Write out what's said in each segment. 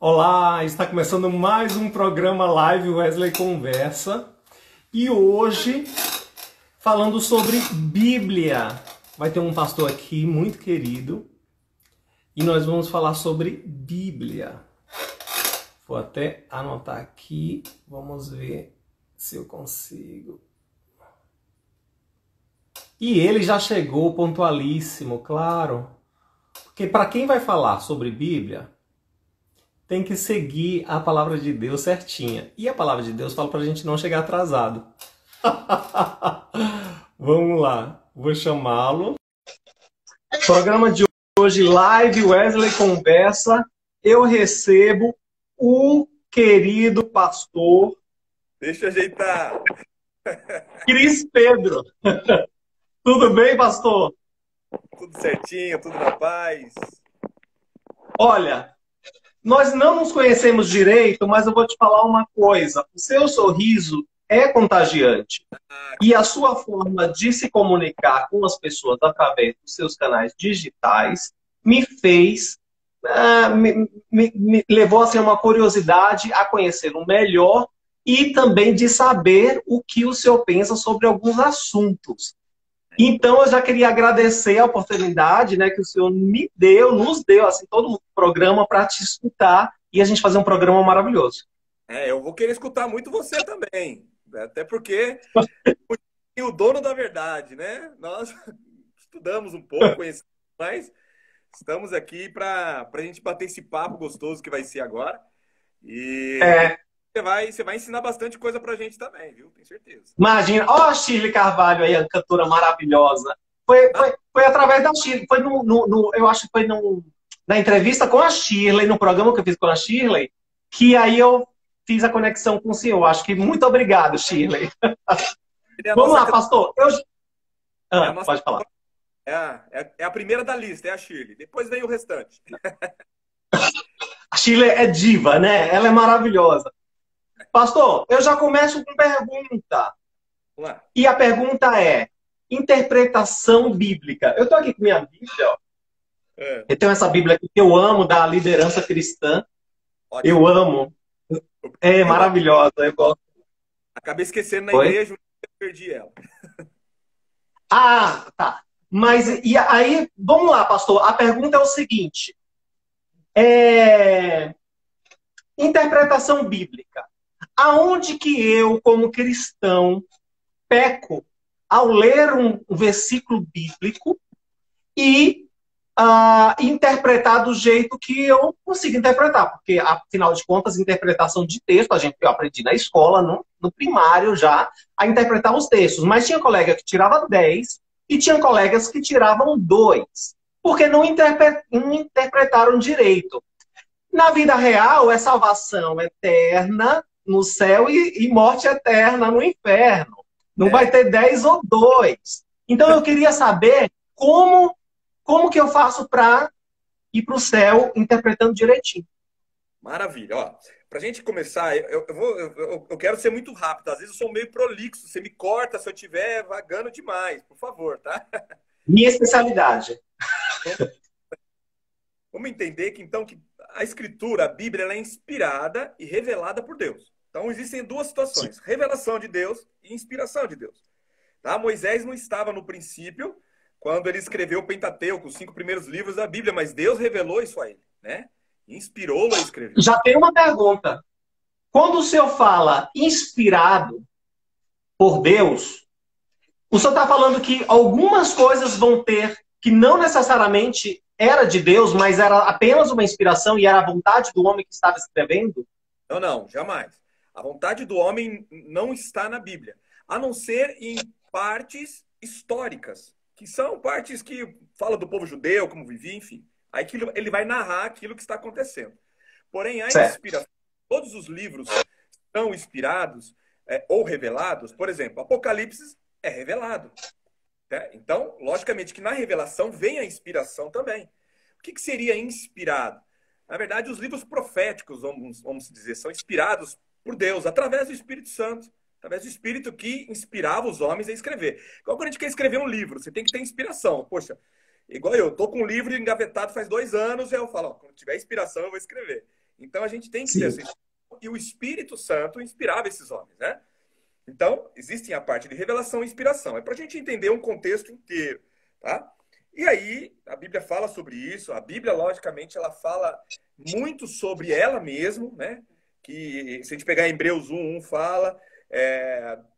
Olá, está começando mais um programa Live Wesley Conversa e hoje falando sobre Bíblia. Vai ter um pastor aqui muito querido e nós vamos falar sobre Bíblia. Vou até anotar aqui, vamos ver se eu consigo. E ele já chegou pontualíssimo, claro, porque para quem vai falar sobre Bíblia, tem que seguir a palavra de Deus certinha. E a palavra de Deus fala para a gente não chegar atrasado. Vamos lá, vou chamá-lo. Programa de hoje, Live Wesley Conversa. Eu recebo o querido pastor... Deixa eu ajeitar. Cris Pedro. Tudo bem, pastor? Tudo certinho, tudo na paz. Olha... Nós não nos conhecemos direito, mas eu vou te falar uma coisa. O seu sorriso é contagiante. E a sua forma de se comunicar com as pessoas através dos seus canais digitais me fez, me levou a ser uma curiosidade a conhecê-lo melhor e também de saber o que o senhor pensa sobre alguns assuntos. Então, eu já queria agradecer a oportunidade, né, que o senhor nos deu, assim, todo o programa para te escutar e a gente fazer um programa maravilhoso. Eu vou querer escutar muito você também. Até porque é o dono da verdade, né? Nós estudamos um pouco, conhecemos, mas estamos aqui para a gente bater esse papo gostoso que vai ser agora. E você vai ensinar bastante coisa para a gente também, viu? Tenho certeza. Imagina, ó, a Shirley Carvalho aí, a cantora maravilhosa. Foi através da Shirley, foi eu acho que foi na entrevista com a Shirley, no programa que eu fiz com a Shirley, que aí eu fiz a conexão com o senhor. Acho que muito obrigado, Shirley. Vamos lá, pastor. Pode falar. É a primeira da lista, é a Shirley. Depois vem o restante. A Shirley é diva, né? Ela é maravilhosa. Pastor, eu já começo com pergunta. Ué. E a pergunta é: interpretação bíblica. Eu estou aqui com minha Bíblia, ó. Eu tenho essa Bíblia aqui que eu amo, da liderança cristã. Ótimo. Eu amo. É maravilhosa, eu gosto. Acabei esquecendo na igreja, eu perdi ela. Ah, tá. Mas, e aí, vamos lá, pastor. A pergunta é o seguinte. Interpretação bíblica. Aonde que eu, como cristão, peco ao ler um versículo bíblico e interpretar do jeito que eu consigo interpretar? Porque, afinal de contas, interpretação de texto, eu aprendi na escola, no primário já, a interpretar os textos. Mas tinha colega que tirava 10 e tinha colegas que tiravam 2, porque não interpretaram direito. Na vida real, é salvação eterna no céu e morte eterna no inferno. Não vai ter 10 ou 2. Então eu queria saber como que eu faço para ir para o céu interpretando direitinho. Maravilha. Ó, para a gente começar, eu quero ser muito rápido. Às vezes eu sou meio prolixo. Você me corta se eu estiver vagando demais. Por favor, tá? Minha especialidade. Vamos entender que, então, que a Escritura, a Bíblia, ela é inspirada e revelada por Deus. Então, existem duas situações. Sim. Revelação de Deus e inspiração de Deus. Tá? Moisés não estava no princípio, quando ele escreveu o Pentateuco, os 5 primeiros livros da Bíblia, mas Deus revelou isso a ele, né? Inspirou-lo a escrever. Já tem uma pergunta. Quando o senhor fala inspirado por Deus, o senhor está falando que algumas coisas vão ter que não necessariamente era de Deus, mas era apenas uma inspiração e era a vontade do homem que estava escrevendo? Não, jamais. A vontade do homem não está na Bíblia, a não ser em partes históricas, que são partes que falam do povo judeu, como vivia, enfim. Aí ele vai narrar aquilo que está acontecendo. Porém, a inspiração, todos os livros são inspirados ou revelados. Por exemplo, Apocalipse é revelado. Né? Então, logicamente que na revelação vem a inspiração também. O que seria inspirado? Na verdade, os livros proféticos, vamos dizer, são inspirados por Deus, através do Espírito Santo. Através do Espírito que inspirava os homens a escrever. Igual quando a gente quer escrever um livro, você tem que ter inspiração. Poxa, igual eu tô com um livro engavetado faz 2 anos, e eu falo, ó, quando tiver inspiração eu vou escrever. Então a gente tem que ter Sim. essa inspiração. E o Espírito Santo inspirava esses homens, né? Então, existem a parte de revelação e inspiração. É para a gente entender um contexto inteiro, tá? E aí, a Bíblia fala sobre isso. A Bíblia, logicamente, ela fala muito sobre ela mesma, né? Que, se a gente pegar Hebreus 1, 1 fala,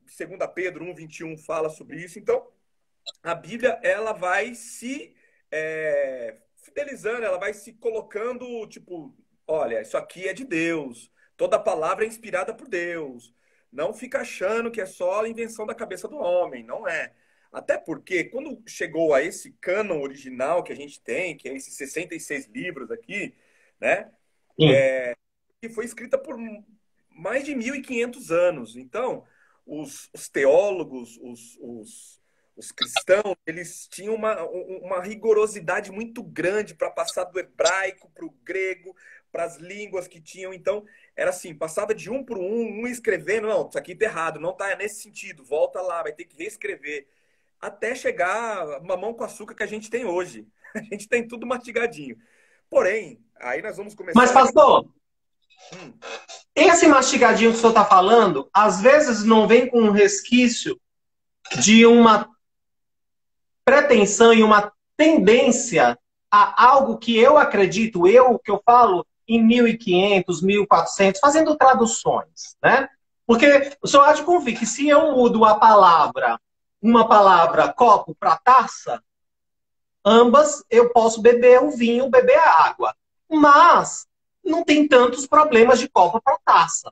2 Pedro 1, 21 fala sobre isso. Então, a Bíblia, ela vai se fidelizando, ela vai se colocando, tipo, olha, isso aqui é de Deus. Toda palavra é inspirada por Deus. Não fica achando que é só a invenção da cabeça do homem, não é. Até porque, quando chegou a esse cânon original que a gente tem, que é esses 66 livros aqui, né? Sim. Que foi escrita por mais de 1.500 anos. Então, os teólogos, os cristãos, eles tinham uma rigorosidade muito grande para passar do hebraico para o grego, para as línguas que tinham. Então, era assim, passava de um para um escrevendo, não, isso aqui está errado, não está nesse sentido, volta lá, vai ter que reescrever. Até chegar a mamão com açúcar que a gente tem hoje. A gente tem tudo mastigadinho. Porém, aí nós vamos Mas, começar a... pastor, Hum, esse mastigadinho que o senhor está falando, às vezes não vem com um resquício de uma pretensão e uma tendência a algo que eu acredito, que eu falo em 1500, 1400, fazendo traduções, né? Porque o senhor há de convir que se eu mudo uma palavra copo para taça, ambas eu posso beber o vinho, beber a água. Mas não tem tantos problemas de copo para taça.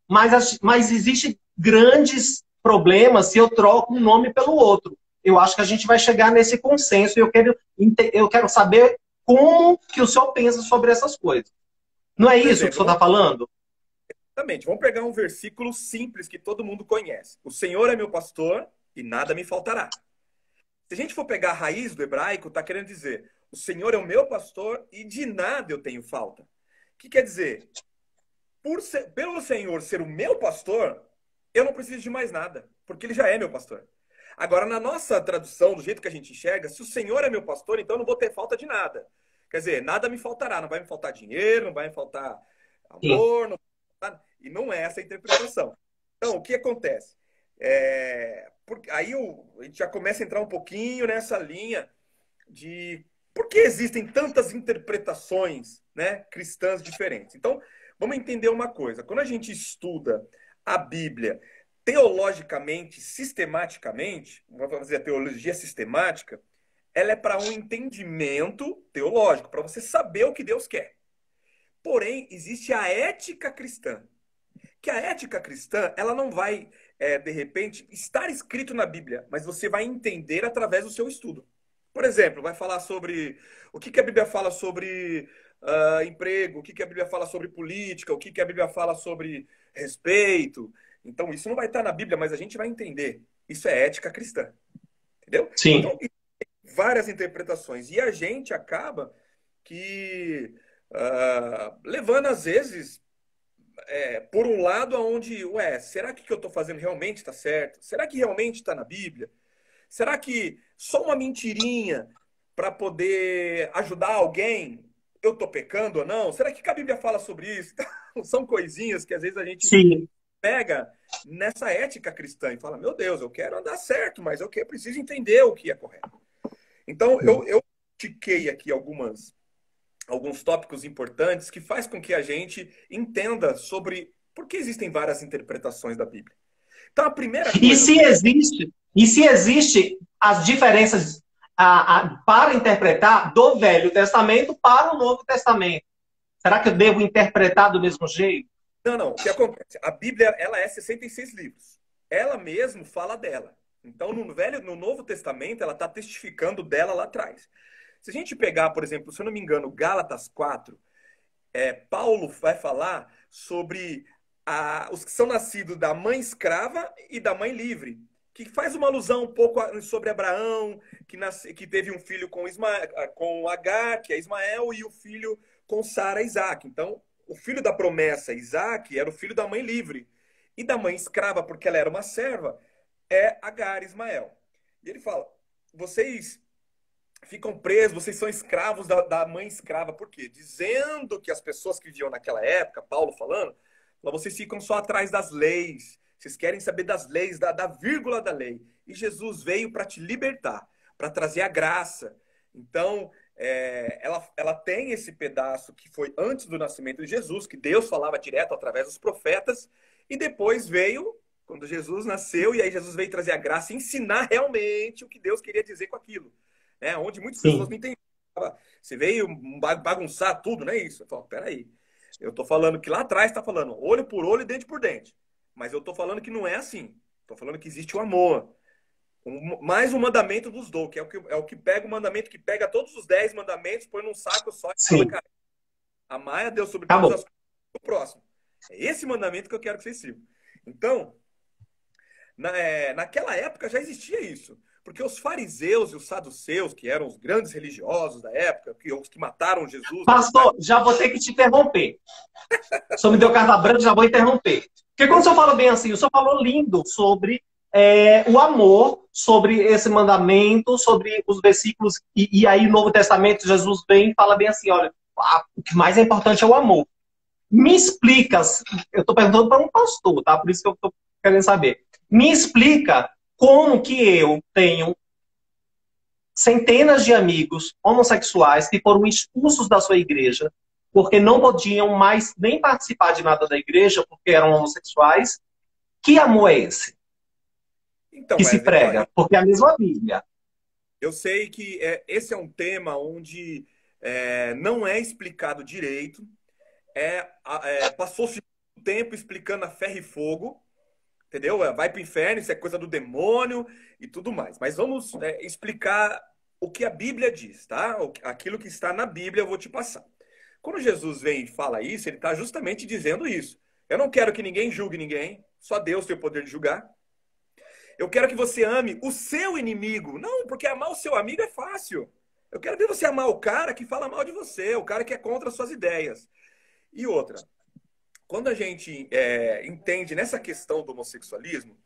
Mas existem grandes problemas se eu troco um nome pelo outro. Eu acho que a gente vai chegar nesse consenso e eu quero saber como que o senhor pensa sobre essas coisas. Não é por isso que o exemplo, senhor está falando? vamos pegar um versículo simples que todo mundo conhece. O Senhor é meu pastor e nada me faltará. Se a gente for pegar a raiz do hebraico, está querendo dizer: o Senhor é o meu pastor e de nada eu tenho falta. O que quer dizer? Pelo Senhor ser o meu pastor, eu não preciso de mais nada, porque ele já é meu pastor. Agora, na nossa tradução, do jeito que a gente enxerga, se o Senhor é meu pastor, então eu não vou ter falta de nada. Quer dizer, nada me faltará, não vai me faltar dinheiro, não vai me faltar Sim. amor, não vai me faltar... E não é essa a interpretação. Então, o que acontece? Aí a gente já começa a entrar um pouquinho nessa linha de por que existem tantas interpretações, né, cristãs diferentes. Então, vamos entender uma coisa. Quando a gente estuda a Bíblia teologicamente, sistematicamente, vamos fazer a teologia sistemática, ela é para um entendimento teológico, para você saber o que Deus quer. Porém, existe a ética cristã. Que a ética cristã, ela não vai, de repente, estar escrito na Bíblia, mas você vai entender através do seu estudo. Por exemplo, vai falar sobre o que a Bíblia fala sobre emprego, o que a Bíblia fala sobre política, o que a Bíblia fala sobre respeito. Então, isso não vai estar na Bíblia, mas a gente vai entender. Isso é ética cristã. Entendeu? Sim. Então, várias interpretações. E a gente acaba que levando, às vezes, por um lado, aonde, será que o que eu estou fazendo realmente está certo? Será que realmente está na Bíblia? Será que só uma mentirinha para poder ajudar alguém eu estou pecando ou não? Será que a Bíblia fala sobre isso? Então, são coisinhas que às vezes a gente Sim. pega nessa ética cristã e fala: meu Deus, eu quero andar certo, mas eu preciso entender o que é correto. Então, eu tiquei aqui alguns tópicos importantes que faz com que a gente entenda sobre por que existem várias interpretações da Bíblia. Então, a primeira E coisa... se existe as diferenças para interpretar do Velho Testamento para o Novo Testamento? Será que eu devo interpretar do mesmo jeito? Não. O que acontece? A Bíblia, ela é 66 livros. Ela mesmo fala dela. Então, no Novo Testamento, ela está testificando dela lá atrás. Se a gente pegar, por exemplo, se eu não me engano, Gálatas 4, Paulo vai falar sobre os que são nascidos da mãe escrava e da mãe livre, que faz uma alusão um pouco sobre Abraão, que teve um filho com Agar, que é Ismael, e o filho com Sara, Isaac. Então, o filho da promessa, Isaac, era o filho da mãe livre. E da mãe escrava, porque ela era uma serva, é Agar, Ismael. E ele fala, vocês ficam presos, vocês são escravos da mãe escrava. Por quê? Dizendo que as pessoas que viviam naquela época, Paulo falando, vocês ficam só atrás das leis. Vocês querem saber das leis, da vírgula da lei. E Jesus veio para te libertar, para trazer a graça. Então, ela tem esse pedaço que foi antes do nascimento de Jesus, que Deus falava direto através dos profetas, e depois veio quando Jesus nasceu, e aí Jesus veio trazer a graça e ensinar realmente o que Deus queria dizer com aquilo. Onde muitas pessoas Sim. não entendiam. Você veio bagunçar tudo, não é isso? Eu falo, peraí. Eu estou falando que lá atrás está falando olho por olho e dente por dente. Mas eu estou falando que não é assim. Estou falando que existe o amor. Mais um mandamento dos dou, que é o que pega o mandamento, que pega todos os 10 mandamentos, põe num saco só e fala, Sim. cara, amar a Deus sobre todas Acabou. as coisas e o próximo. É esse mandamento que eu quero que vocês sigam. Então, naquela época já existia isso. Porque os fariseus e os saduceus, que eram os grandes religiosos da época, os que mataram Jesus, na verdade. Pastor, já vou ter que te interromper. O senhor me deu carta branca, já vou interromper. Porque quando o senhor falou bem assim, o senhor falou lindo sobre o amor, sobre esse mandamento, sobre os versículos, e aí no Novo Testamento Jesus vem e fala bem assim, olha, o que mais é importante é o amor. Me explica, eu estou perguntando para um pastor, tá? Por isso que eu estou querendo saber. Me explica como que eu tenho centenas de amigos homossexuais que foram expulsos da sua igreja porque não podiam mais nem participar de nada da igreja porque eram homossexuais. Que amor é esse Então, que se Wesley, ó, prega? Porque é a mesma Bíblia. eu sei que esse é um tema onde não é explicado direito. Passou-se muito tempo explicando a ferro e fogo, entendeu? Vai para o inferno, isso é coisa do demônio e tudo mais. Mas vamos explicar o que a Bíblia diz, tá? Aquilo que está na Bíblia eu vou te passar. Quando Jesus vem e fala isso, ele está justamente dizendo isso. Eu não quero que ninguém julgue ninguém, só Deus tem o poder de julgar. Eu quero que você ame o seu inimigo. Não, porque amar o seu amigo é fácil. Eu quero ver você amar o cara que fala mal de você, o cara que é contra as suas ideias. E outra, quando a gente entende nessa questão do homossexualismo,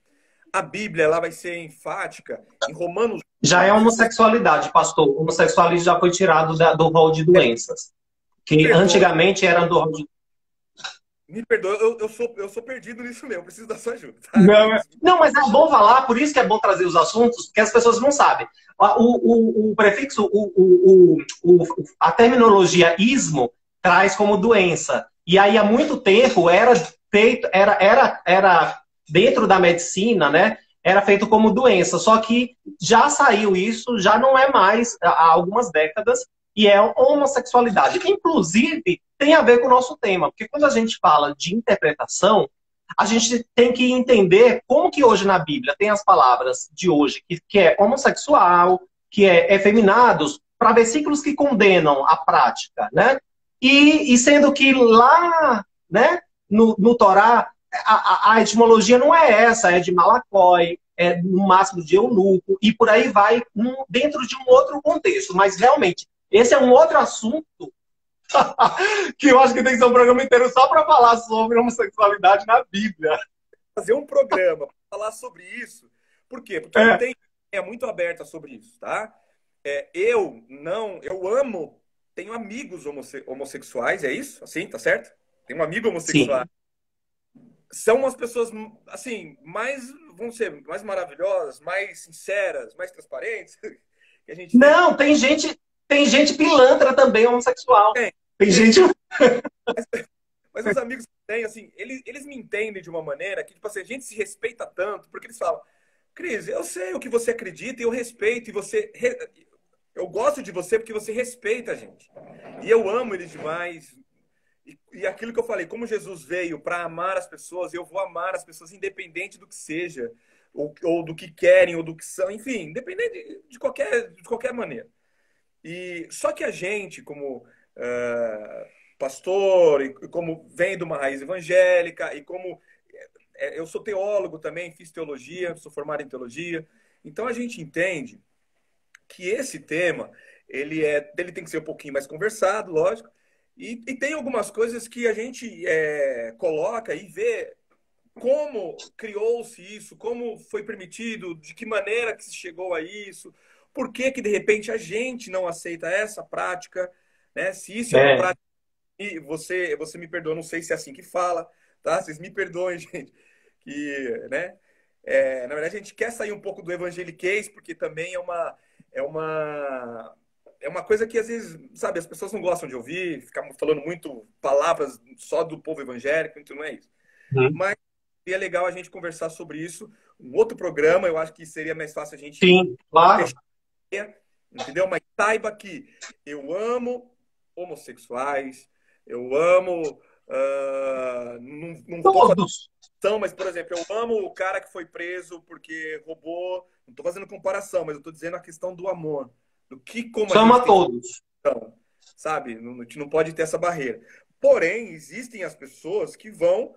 a Bíblia ela vai ser enfática em Romanos Já é 12. homossexualidade, pastor. O homossexualismo já foi tirado do rol de doenças. Me Que perdoa, antigamente era do rol de... me perdoa, eu sou perdido nisso mesmo, eu preciso da sua ajuda, tá? Não, não, mas é bom falar, por isso que é bom trazer os assuntos, porque as pessoas não sabem. O prefixo, a terminologia ismo traz como doença. E aí, há muito tempo, era feito, era dentro da medicina, né? Era feito como doença. Só que já saiu isso, já não é mais há algumas décadas, e é homossexualidade. Inclusive, tem a ver com o nosso tema, porque quando a gente fala de interpretação, a gente tem que entender como que hoje na Bíblia tem as palavras de hoje, que é homossexual, que é efeminados, para versículos que condenam a prática, né? E sendo que lá, né, no Torá, a etimologia não é essa, é de Malacói, é no máximo de eunuco, e por aí vai, dentro de um outro contexto. Mas realmente, esse é um outro assunto que eu acho que tem que ser um programa inteiro só para falar sobre homossexualidade na Bíblia. Fazer um programa para falar sobre isso. Por quê? Porque não É, tem muito aberta sobre isso, tá? Eu amo, tenho amigos homossexuais, é isso? Assim, tá certo? Tenho um amigo sim. homossexual. São as pessoas, assim, vão ser mais maravilhosas, mais sinceras, mais transparentes que a gente tem. Não, tem gente pilantra também homossexual. Tem, Tem tem. gente. Mas os amigos que têm, assim, eles me entendem de uma maneira que, tipo assim, a gente se respeita tanto, porque eles falam, Cris, eu sei o que você acredita e eu respeito, eu gosto de você porque você respeita a gente. E eu amo eles demais. E aquilo que eu falei, como Jesus veio para amar as pessoas, eu vou amar as pessoas independente do que seja, ou do que querem, ou do que são, enfim, independente de qualquer maneira. E só que a gente, como pastor, e como vem de uma raiz evangélica, e como eu sou teólogo também, fiz teologia, sou formado em teologia, então a gente entende que esse tema ele tem que ser um pouquinho mais conversado, lógico, e tem algumas coisas que a gente coloca e vê como criou-se isso, como foi permitido, de que maneira que se chegou a isso, Por que que, de repente, a gente não aceita essa prática, né? Se isso é uma É. prática, e você me perdoa, não sei se é assim que fala, tá? Vocês me perdoem, gente. Que, né? Na verdade, a gente quer sair um pouco do evangeliquez, porque também é uma, é uma coisa que, às vezes, sabe, as pessoas não gostam de ouvir, ficar falando muito palavras só do povo evangélico, então não é isso. Uhum. Mas seria legal a gente conversar sobre isso. Um outro programa, eu acho que seria mais fácil a gente Sim, claro. fechar, entendeu? Mas saiba que eu amo homossexuais, eu amo. Não estou Todos. fazendo, mas, por exemplo, eu amo o cara que foi preso porque roubou. Não estou fazendo comparação, mas eu estou dizendo a questão do amor. Do que, como a gente Chama tem, todos. sabe? A gente não pode ter essa barreira. Porém, existem as pessoas que vão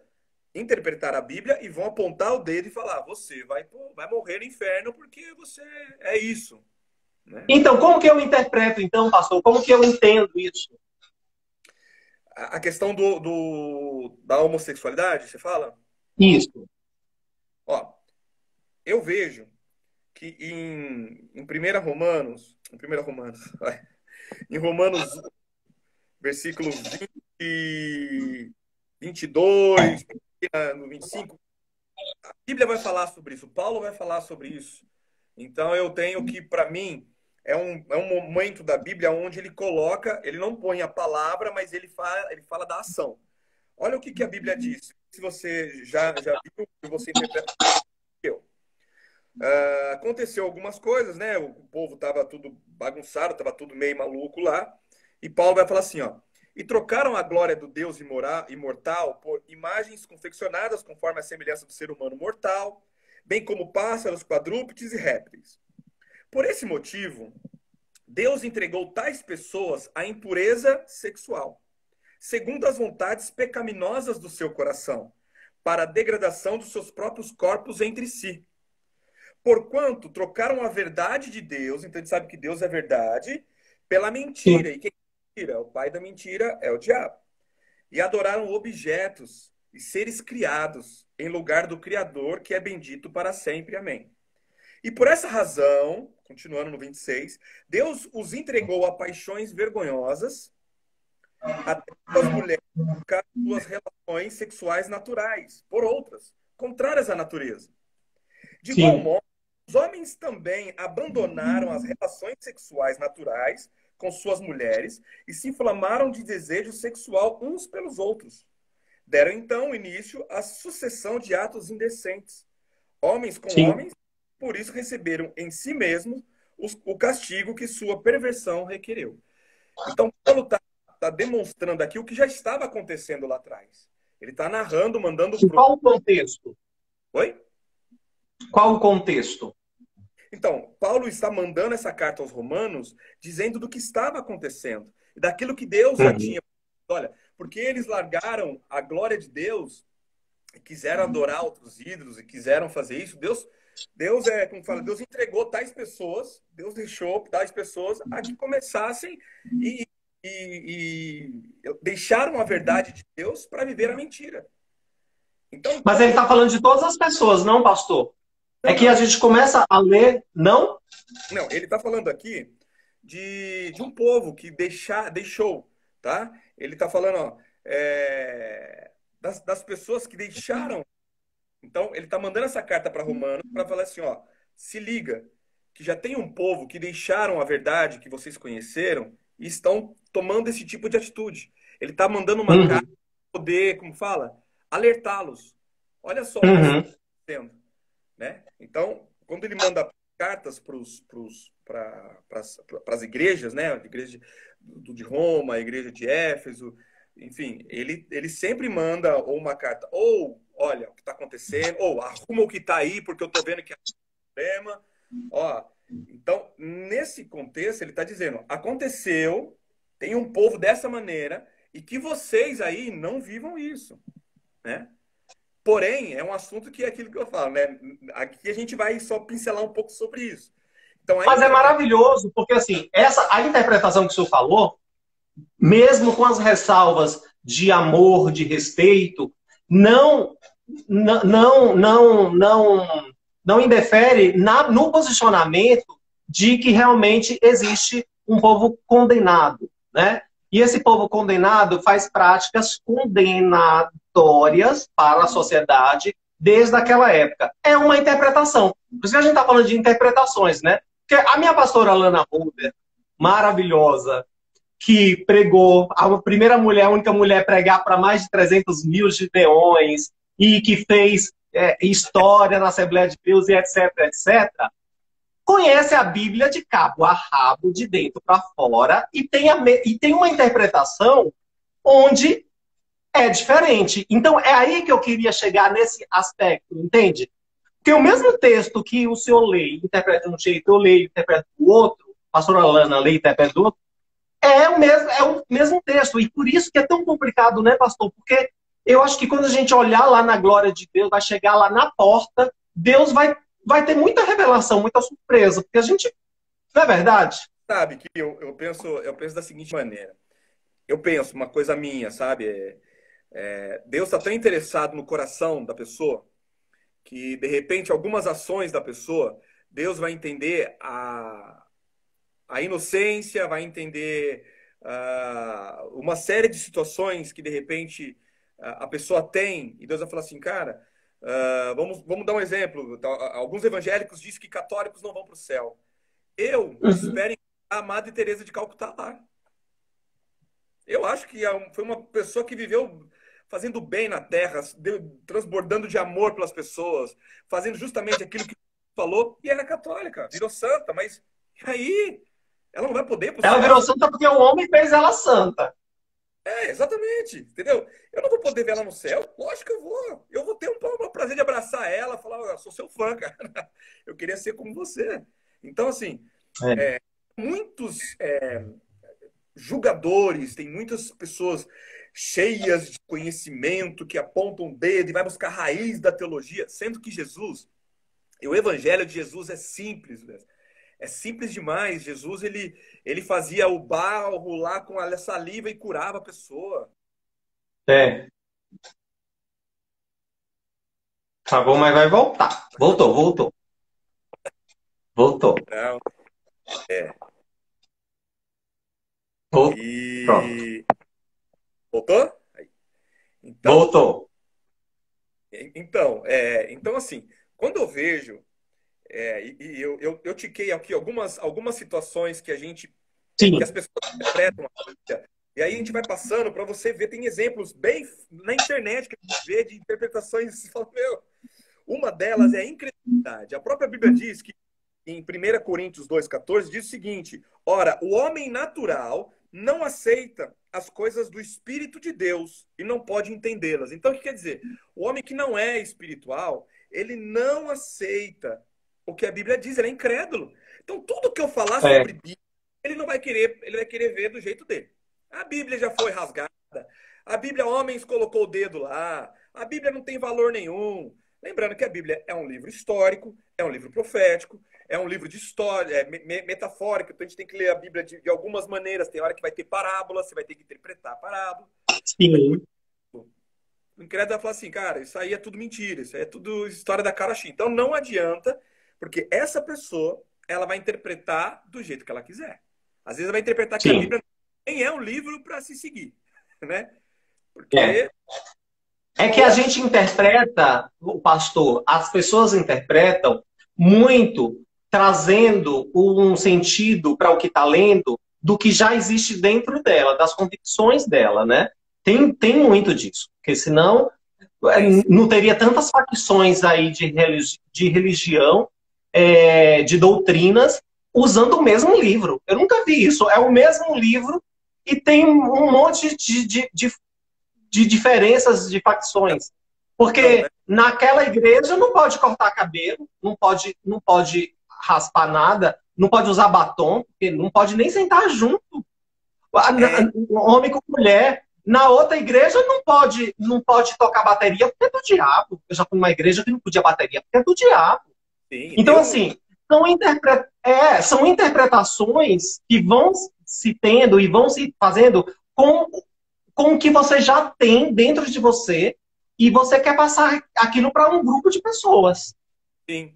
interpretar a Bíblia e vão apontar o dedo e falar: você vai morrer no inferno porque você é isso, né? Então, como que eu interpreto, então, pastor? Como que eu entendo isso? A questão da homossexualidade, você fala? Isso. Ó, eu vejo que em 1 Romanos, vai, em Romanos, versículo 20, 22, no 25, a Bíblia vai falar sobre isso, Paulo vai falar sobre isso. Então eu tenho que, para mim, é um momento da Bíblia onde ele coloca, ele não põe a palavra, mas ele fala da ação. Olha o que a Bíblia diz. Se você já viu, você interpreta eu. Aconteceu algumas coisas, né? O povo estava tudo bagunçado, estava tudo meio maluco lá. E Paulo vai falar assim, ó. E trocaram a glória do Deus imortal por imagens confeccionadas conforme a semelhança do ser humano mortal, bem como pássaros, quadrúpedes e répteis. Por esse motivo, Deus entregou tais pessoas à impureza sexual, segundo as vontades pecaminosas do seu coração, para a degradação dos seus próprios corpos entre si. Porquanto trocaram a verdade de Deus, então a gente sabe que Deus é verdade, pela mentira. Sim. E quem é mentira? O pai da mentira é o diabo. E adoraram objetos e seres criados em lugar do Criador, que é bendito para sempre. Amém. E por essa razão, continuando no 26, Deus os entregou a paixões vergonhosas, até as mulheres trocaram suas relações sexuais naturais por outras, contrárias à natureza. De igual Sim. modo, os homens também abandonaram as relações sexuais naturais com suas mulheres e se inflamaram de desejo sexual uns pelos outros. Deram então início à sucessão de atos indecentes, homens com Sim. homens, por isso receberam em si mesmos o castigo que sua perversão requereu. Então, Paulo está demonstrando aqui o que já estava acontecendo lá atrás. Ele está narrando, mandando E pro. qual o contexto? Oi? Qual o contexto? Então, Paulo está mandando essa carta aos Romanos dizendo do que estava acontecendo, daquilo que Deus já Uhum. tinha. Olha, porque eles largaram a glória de Deus e quiseram adorar outros ídolos e quiseram fazer isso. Deus como fala, Deus entregou tais pessoas, Deus deixou tais pessoas a que começassem e deixaram a verdade de Deus para viver a mentira. Então, Mas ele está falando de todas as pessoas, não, pastor? É que a gente começa a ler, não? Não, ele está falando aqui de um povo que deixou, tá? Ele está falando, ó, das pessoas que deixaram. Então, ele está mandando essa carta para Romanos para falar assim, ó, se liga, que já tem um povo que deixaram a verdade que vocês conheceram e estão tomando esse tipo de atitude. Ele está mandando uma carta Uhum. para poder, como fala, alertá-los. Olha só o que está Uhum. acontecendo, né? Então, quando ele manda cartas para as igrejas, né? A igreja de Roma, a igreja de Éfeso, enfim, ele sempre manda ou uma carta, ou olha o que está acontecendo, ou arruma o que está aí, porque eu estou vendo que é um problema. Ó, então, nesse contexto, ele está dizendo: aconteceu, tem um povo dessa maneira, e que vocês aí não vivam isso, né? Porém, é um assunto que é aquilo que eu falo, né? Aqui a gente vai só pincelar um pouco sobre isso. Então, a Mas é interpretação. maravilhoso, porque assim, a interpretação que o senhor falou, mesmo com as ressalvas de amor, de respeito, não não não não não, não indefere no posicionamento de que realmente existe um povo condenado, né? E esse povo condenado faz práticas condenatórias para a sociedade desde aquela época. É uma interpretação. Por isso que a gente está falando de interpretações, né? Porque a minha pastora Lana Holder, maravilhosa, que pregou, a primeira mulher, a única mulher a pregar para mais de 300 mil gideões, e que fez história na Assembleia de Deus, e etc, etc., conhece a Bíblia de cabo a rabo, de dentro para fora, e tem uma interpretação onde é diferente. Então, é aí que eu queria chegar nesse aspecto, entende? Porque o mesmo texto que o senhor lê e interpreta de um jeito, eu leio e interpreto do outro, a pastora Lana lê e interpreta do outro, é o mesmo texto. E por isso que é tão complicado, né, pastor? Porque eu acho que quando a gente olhar lá na glória de Deus, vai chegar lá na porta, Deus vai ter muita revelação, muita surpresa. Porque a gente... Não é verdade? Sabe que eu penso da seguinte maneira. Eu penso uma coisa minha, sabe? Deus está tão interessado no coração da pessoa que, de repente, algumas ações da pessoa, Deus vai entender a inocência, vai entender uma série de situações que, de repente, a pessoa tem, e Deus vai falar assim, cara, vamos dar um exemplo. Alguns evangélicos dizem que católicos não vão para o céu. Eu Uhum. espero a Madre Teresa de Calcutá lá. Eu acho que foi uma pessoa que viveu fazendo bem na Terra, transbordando de amor pelas pessoas, fazendo justamente aquilo que falou, e era católica, virou santa, mas e aí? Ela não vai poder ir para o Ela céu? virou santa porque o homem fez ela santa. Exatamente, entendeu? Eu não vou poder ver ela no céu? Lógico que eu vou. Eu vou ter um prazer de abraçar ela, falar, "Eu sou seu fã, cara. Eu queria ser como você." Então, assim, É. muitos julgadores, tem muitas pessoas cheias de conhecimento que apontam o dedo e vai buscar a raiz da teologia, sendo que Jesus, e o evangelho de Jesus é simples, né? É simples demais. Jesus, ele fazia o barro lá com a saliva e curava a pessoa. É. Travou, mas vai voltar. Voltou, voltou. Voltou. Não, é. Voltou. Pronto. E voltou? Então, Voltou. então assim, quando eu vejo, e eu tiquei aqui algumas situações que que as Sim. pessoas interpretam a Bíblia, e aí a gente vai passando para você ver, tem exemplos bem na internet que a gente vê de interpretações, você fala, meu, uma delas é a incredulidade. A própria Bíblia diz que em 1 Coríntios 2,14 diz o seguinte: ora, o homem natural não aceita as coisas do Espírito de Deus e não pode entendê-las. Então, o que quer dizer? O homem que não é espiritual, ele não aceita o que a Bíblia diz, ele é incrédulo. Então, tudo que eu falar É. sobre Bíblia, ele vai querer ver do jeito dele. A Bíblia já foi rasgada. A Bíblia, homens colocou o dedo lá. A Bíblia não tem valor nenhum. Lembrando que a Bíblia é um livro histórico, é um livro profético, é um livro de história, metafórico. Então a gente tem que ler a Bíblia de algumas maneiras. Tem hora que vai ter parábola, você vai ter que interpretar a parábola. Sim. O incrédulo vai falar assim, cara, isso aí é tudo mentira, isso aí é tudo história da carochinha. Então não adianta, porque essa pessoa, ela vai interpretar do jeito que ela quiser. Às vezes ela vai interpretar que a Sim. Bíblia nem é um livro para se seguir, né? É. Porque É uma que a outra... gente interpreta, o pastor, as pessoas interpretam muito trazendo um sentido para o que está lendo do que já existe dentro dela, das convicções dela, né? Tem muito disso, porque senão Tem, sim. não teria tantas facções aí de religião, de doutrinas, usando o mesmo livro. Eu nunca vi isso. É o mesmo livro e tem um monte de diferenças de facções. Não, né? Porque naquela igreja não pode cortar cabelo, não pode raspar nada, não pode usar batom, porque não pode nem sentar junto. É, Homem com mulher. Na outra igreja não pode tocar bateria porque é do diabo. Eu já fui numa igreja que não podia bateria porque é do diabo. sim, Então, assim, são interpretações que vão se tendo e vão se fazendo com o que você já tem dentro de você e você quer passar aquilo para um grupo de pessoas. sim.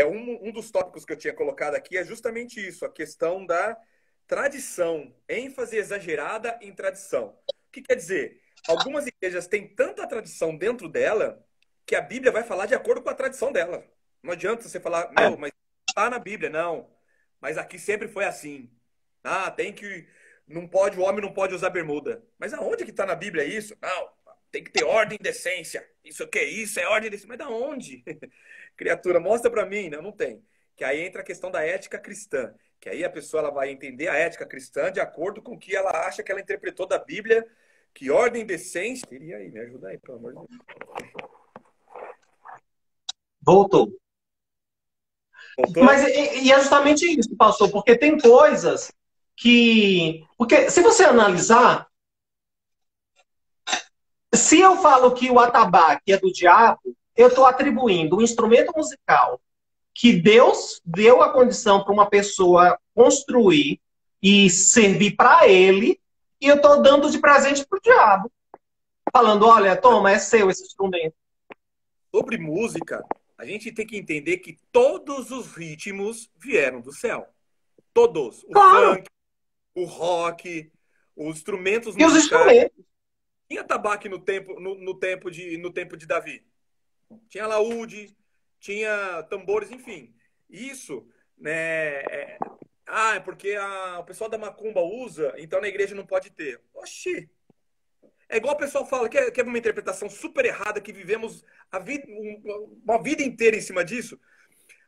Um dos tópicos que eu tinha colocado aqui é justamente isso, a questão da tradição, ênfase exagerada em tradição. O que quer dizer? Algumas igrejas têm tanta tradição dentro dela que a Bíblia vai falar de acordo com a tradição dela. Não adianta você falar, É. meu, mas está na Bíblia, não. Mas aqui sempre foi assim. Ah, tem que. Não pode, o homem não pode usar bermuda. Mas aonde que está na Bíblia isso? Não, tem que ter ordem e decência. Isso o que é isso? É ordem e decência. Mas da onde? Criatura, mostra para mim. Não, não tem. Que aí entra a questão da ética cristã. Que aí a pessoa ela vai entender a ética cristã de acordo com o que ela acha que ela interpretou da Bíblia. Que ordem e decência. E aí, me ajuda aí, pelo amor de Deus. Voltou. Voltou? Mas e é justamente isso, pastor, porque tem coisas que. Porque se você analisar, se eu falo que o atabaque é do diabo, eu estou atribuindo um instrumento musical que Deus deu a condição para uma pessoa construir e servir para ele, e eu estou dando de presente para o diabo. Falando, olha, toma, é seu esse instrumento. Sobre música, a gente tem que entender que todos os ritmos vieram do céu. Todos. O Claro. funk, o rock, os instrumentos E os musicais. instrumentos. Tinha tabaco no tempo de Davi. Tinha laúde, tinha tambores, enfim. Isso, né? É porque o pessoal da macumba usa, então na igreja não pode ter. Oxi! É igual o pessoal fala, que é uma interpretação super errada, que vivemos uma vida inteira em cima disso.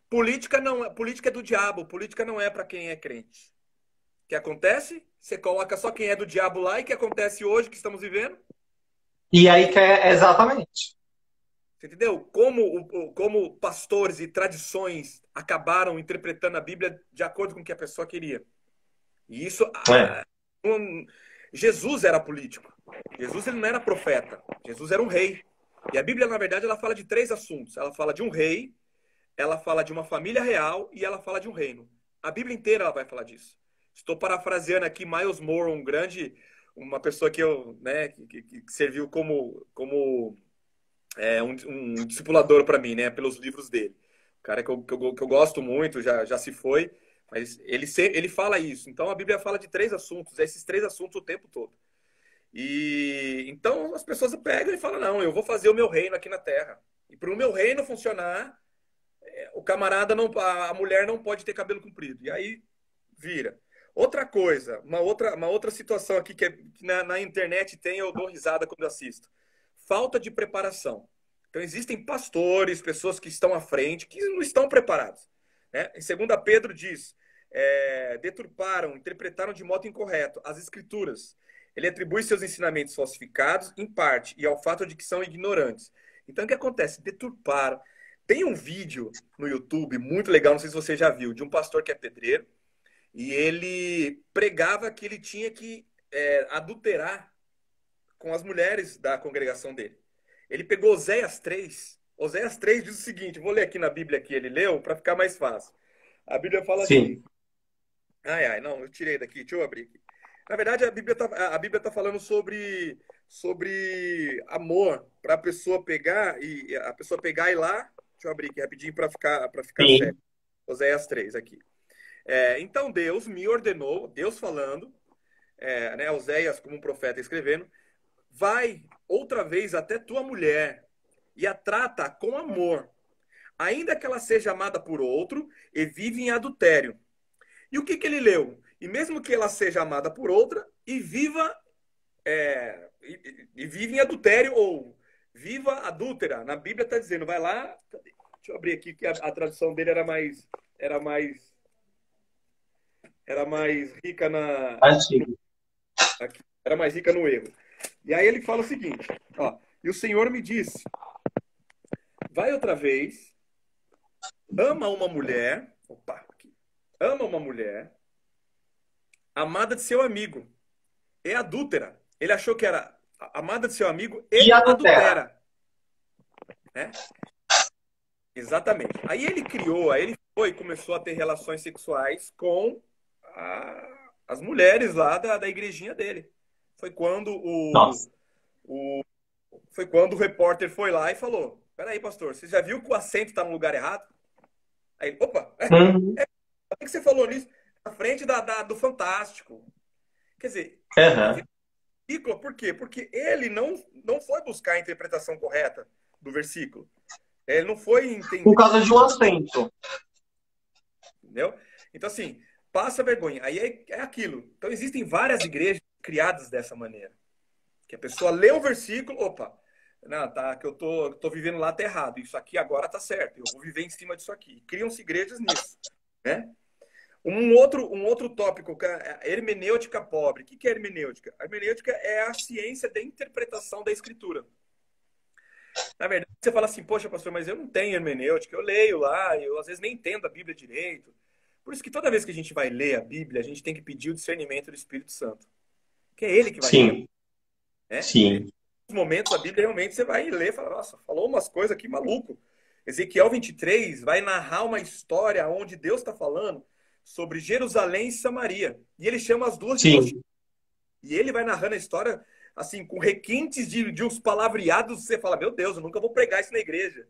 Política é do diabo, política não é para quem é crente. O que acontece? Você coloca só quem é do diabo lá e o que acontece hoje que estamos vivendo? E aí que é exatamente. Você entendeu? Como pastores e tradições acabaram interpretando a Bíblia de acordo com o que a pessoa queria. E isso. É. Jesus era político. Jesus ele não era profeta. Jesus era um rei. E a Bíblia, na verdade, ela fala de três assuntos. Ela fala de um rei, ela fala de uma família real e ela fala de um reino. A Bíblia inteira ela vai falar disso. Estou parafraseando aqui Miles Moore, uma pessoa que eu, né, que serviu como um discipulador para mim, né, pelos livros dele. O cara que eu gosto muito, já se foi, mas ele fala isso. Então a Bíblia fala de três assuntos, esses três assuntos o tempo todo. E então as pessoas pegam e falam: não, eu vou fazer o meu reino aqui na Terra. E para o meu reino funcionar, o camarada não, a mulher não pode ter cabelo comprido. E aí vira. Outra coisa, uma outra situação aqui que na internet tem, eu dou risada quando assisto. Falta de preparação. Então existem pastores, pessoas que estão à frente, que não estão preparados. Né? Em 2 Pedro diz, deturparam, interpretaram de modo incorreto as escrituras. Ele atribui seus ensinamentos falsificados, em parte, e ao fato de que são ignorantes. Então o que acontece? Deturparam. Tem um vídeo no YouTube muito legal, não sei se você já viu, de um pastor que é pedreiro, e ele pregava que ele tinha que adulterar com as mulheres da congregação dele. Ele pegou Oséias 3. Oséias 3 diz o seguinte, vou ler aqui na Bíblia que ele leu para ficar mais fácil. A Bíblia fala Sim. assim. Não, eu tirei daqui, deixa eu abrir aqui. Na verdade, a Bíblia tá falando sobre amor, para a pessoa pegar e ir lá. Deixa eu abrir aqui rapidinho para ficar Sim. sério. Oséias 3 aqui. Então Deus me ordenou, Deus falando, né, Oséias como um profeta escrevendo, vai outra vez até tua mulher e a trata com amor, ainda que ela seja amada por outro e vive em adultério. E o que ele leu? E mesmo que ela seja amada por outra e viva vive em adultério ou viva adúltera. Na Bíblia está dizendo, vai lá. Deixa eu abrir aqui que a tradução dele era mais rica Antigo. aqui, era mais rica no erro. E aí ele fala o seguinte, ó, e o Senhor me disse, vai outra vez, ama uma mulher, ama uma mulher, amada de seu amigo, é adúltera. Ele achou que era amada de seu amigo e adultera. Né? Exatamente. Aí ele foi e começou a ter relações sexuais com as mulheres lá da igrejinha dele. Foi quando foi quando o repórter foi lá e falou: peraí, pastor, você já viu que o assento está no lugar errado? Aí, opa, Uhum. por que você falou nisso? Na frente do Fantástico. Quer dizer, Aham. versículo, por quê? Porque ele não foi buscar a interpretação correta do versículo. Ele não foi Por entender, causa de um acento. entendeu? Então, assim, passa vergonha. Aí é aquilo. Então, existem várias igrejas criadas dessa maneira. Que a pessoa lê um versículo, opa, não, tá, que eu tô vivendo lá tá errado. Isso aqui agora tá certo. Eu vou viver em cima disso aqui. Criam-se igrejas nisso, né? Um outro tópico, que é a hermenêutica pobre. O que é hermenêutica? A hermenêutica é a ciência da interpretação da escritura. Na verdade, você fala assim, poxa, pastor, mas eu não tenho hermenêutica, eu leio lá, eu às vezes nem entendo a Bíblia direito. Por isso que toda vez que a gente vai ler a Bíblia, a gente tem que pedir o discernimento do Espírito Santo, que é ele que vai revelar, Sim, né? Em sim, alguns momentos a Bíblia realmente você vai ler e fala, nossa, falou umas coisas aqui maluco. Ezequiel 23 vai narrar uma história onde Deus está falando sobre Jerusalém e Samaria. E ele chama as duas de sim. prostitutas. E ele vai narrando a história, assim, com requintes de uns palavreados, você fala, meu Deus, eu nunca vou pregar isso na igreja.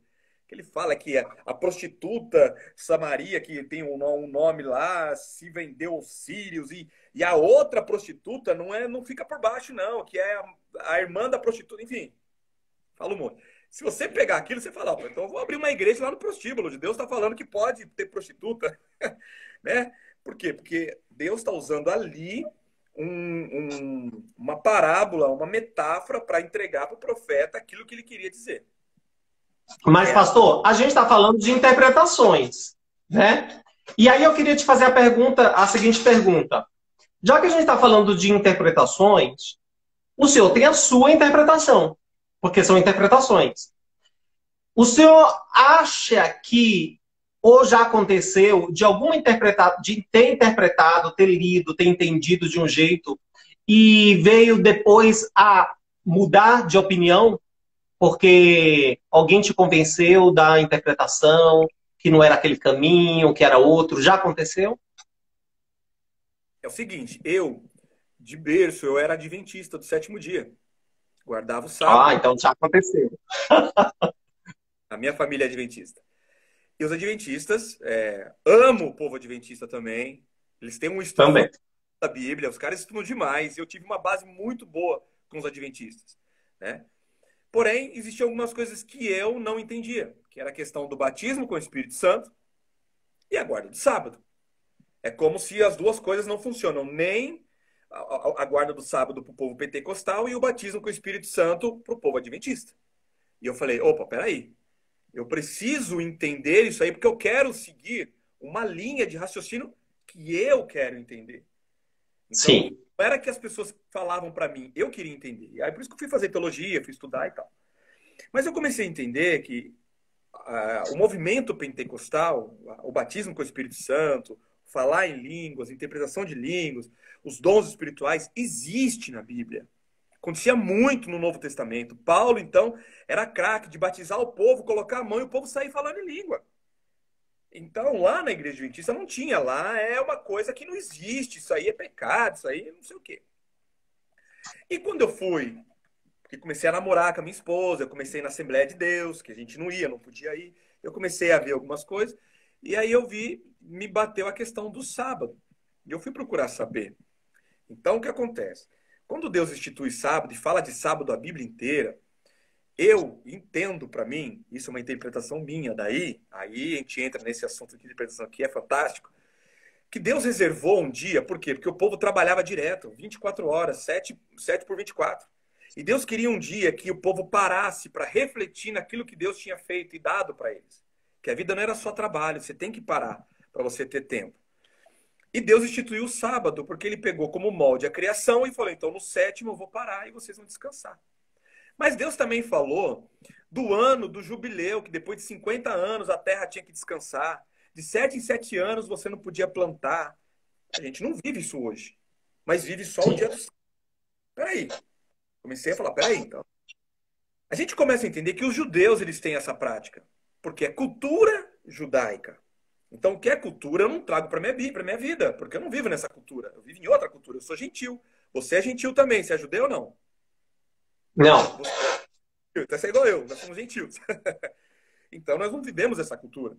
Que ele fala que a prostituta Samaria, que tem um nome lá, se vendeu aos sírios, e a outra prostituta não fica por baixo, não, que é a irmã da prostituta, enfim, fala um monte. Se você pegar aquilo, você fala, então eu vou abrir uma igreja lá no prostíbulo, de Deus está falando que pode ter prostituta, né? Por quê? Porque Deus está usando ali uma parábola, uma metáfora para entregar para o profeta aquilo que ele queria dizer. Mas, É, pastor, a gente está falando de interpretações, né? E aí eu queria te fazer a seguinte pergunta. Já que a gente está falando de interpretações, o senhor tem a sua interpretação, porque são interpretações. O senhor acha que ou já aconteceu de alguma interpretado, de ter interpretado, ter lido, ter entendido de um jeito e veio depois a mudar de opinião porque alguém te convenceu da interpretação, que não era aquele caminho, que era outro? Já aconteceu? é o seguinte, de berço, eu era adventista do sétimo dia. Guardava o Ah, sábado. então já aconteceu. A minha família é adventista. E os adventistas, amo o povo adventista também. Eles têm um estudo Também. fantástico da Bíblia, os caras estudam demais. Eu tive uma base muito boa com os adventistas, né? Porém, existiam algumas coisas que eu não entendia, que era a questão do batismo com o Espírito Santo e a guarda do sábado. É como se as duas coisas não funcionam, nem a guarda do sábado para o povo pentecostal e o batismo com o Espírito Santo para o povo adventista. E eu falei, opa, peraí, eu preciso entender isso aí porque eu quero seguir uma linha de raciocínio que eu quero entender. Então, Sim. não era que as pessoas falavam para mim, eu queria entender. E aí por isso que eu fui fazer teologia, fui estudar e tal. Mas eu comecei a entender que o movimento pentecostal, o batismo com o Espírito Santo, falar em línguas, interpretação de línguas, os dons espirituais, existe na Bíblia. Acontecia muito no Novo Testamento. Paulo, então, era craque de batizar o povo, colocar a mão e o povo sair falando em língua. Então, lá na igreja adventista não tinha. Lá é uma coisa que não existe. Isso aí é pecado, isso aí não sei o quê. E quando eu fui, porque comecei a namorar com a minha esposa, eu comecei na Assembleia de Deus, que a gente não ia, não podia ir. Eu comecei a ver algumas coisas. E aí eu vi, me bateu a questão do sábado. E eu fui procurar saber. Então, o que acontece? Quando Deus institui sábado e fala de sábado a Bíblia inteira, eu entendo para mim, isso é uma interpretação minha, aí a gente entra nesse assunto de interpretação que é fantástico, que Deus reservou um dia, por quê? Porque o povo trabalhava direto, 24 horas, 7 por 24. E Deus queria um dia que o povo parasse para refletir naquilo que Deus tinha feito e dado para eles. Que a vida não era só trabalho, você tem que parar para você ter tempo. E Deus instituiu o sábado, porque ele pegou como molde a criação e falou: então no sétimo eu vou parar e vocês vão descansar. Mas Deus também falou do ano do jubileu, que depois de 50 anos a terra tinha que descansar. De 7 em 7 anos você não podia plantar. A gente não vive isso hoje, mas vive só o dia Sim. do sábado. Peraí. Comecei a falar, peraí, então. A gente começa a entender que os judeus eles têm essa prática, porque é cultura judaica. Então, o que é cultura eu não trago para minha vida, porque eu não vivo nessa cultura. Eu vivo em outra cultura. Eu sou gentil. Você é gentil também. Você é judeu ou não? Não. Você é igual eu. Nós somos gentios. Então, nós não vivemos essa cultura.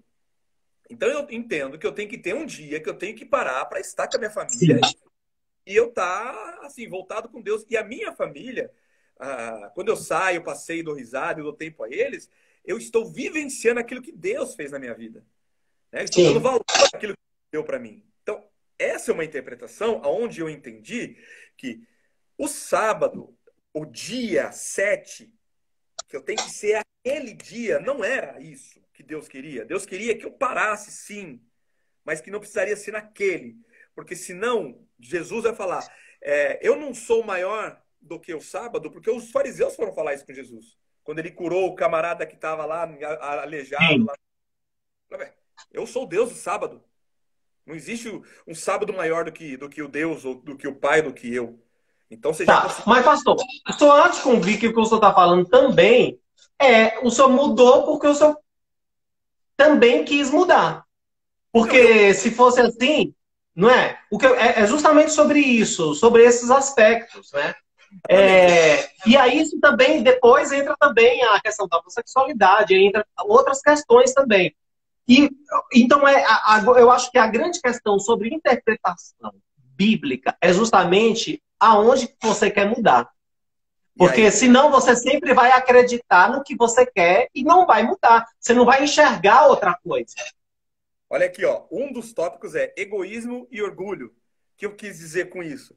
Então eu entendo que eu tenho que ter um dia que eu tenho que parar para estar com a minha família Sim. e eu estar assim voltado com Deus. E a minha família, quando eu saio, passeio, dou risada, eu dou tempo a eles, eu estou vivenciando aquilo que Deus fez na minha vida, né? Estou dando Sim. valor àquilo que deu para mim. Então essa é uma interpretação onde eu entendi que o sábado, o dia 7, que eu tenho que ser aquele dia, não era isso que Deus queria. Deus queria que eu parasse, sim, mas que não precisaria ser naquele. Porque senão, Jesus vai falar, eu não sou maior do que o sábado, porque os fariseus foram falar isso com Jesus. Quando ele curou o camarada que estava lá, aleijado. Sim. Lá. Eu sou o Deus do sábado. Não existe um sábado maior do que o Deus, ou do que o Pai, do que eu. Então você já Tá. conseguiu. Mas, pastor, só antes de convir que o que o senhor está falando também o senhor mudou porque o senhor também quis mudar. Não, eu. Porque se fosse assim, não é? É justamente sobre isso, sobre esses aspectos, né? Exatamente. E aí isso também, depois entra também a questão da homossexualidade, entra outras questões também. E, então, eu acho que a grande questão sobre interpretação bíblica é justamente aonde você quer mudar. E Porque aí, senão você sempre vai acreditar no que você quer e não vai mudar. Você não vai enxergar outra coisa. olha aqui, ó. Um dos tópicos é egoísmo e orgulho. O que eu quis dizer com isso?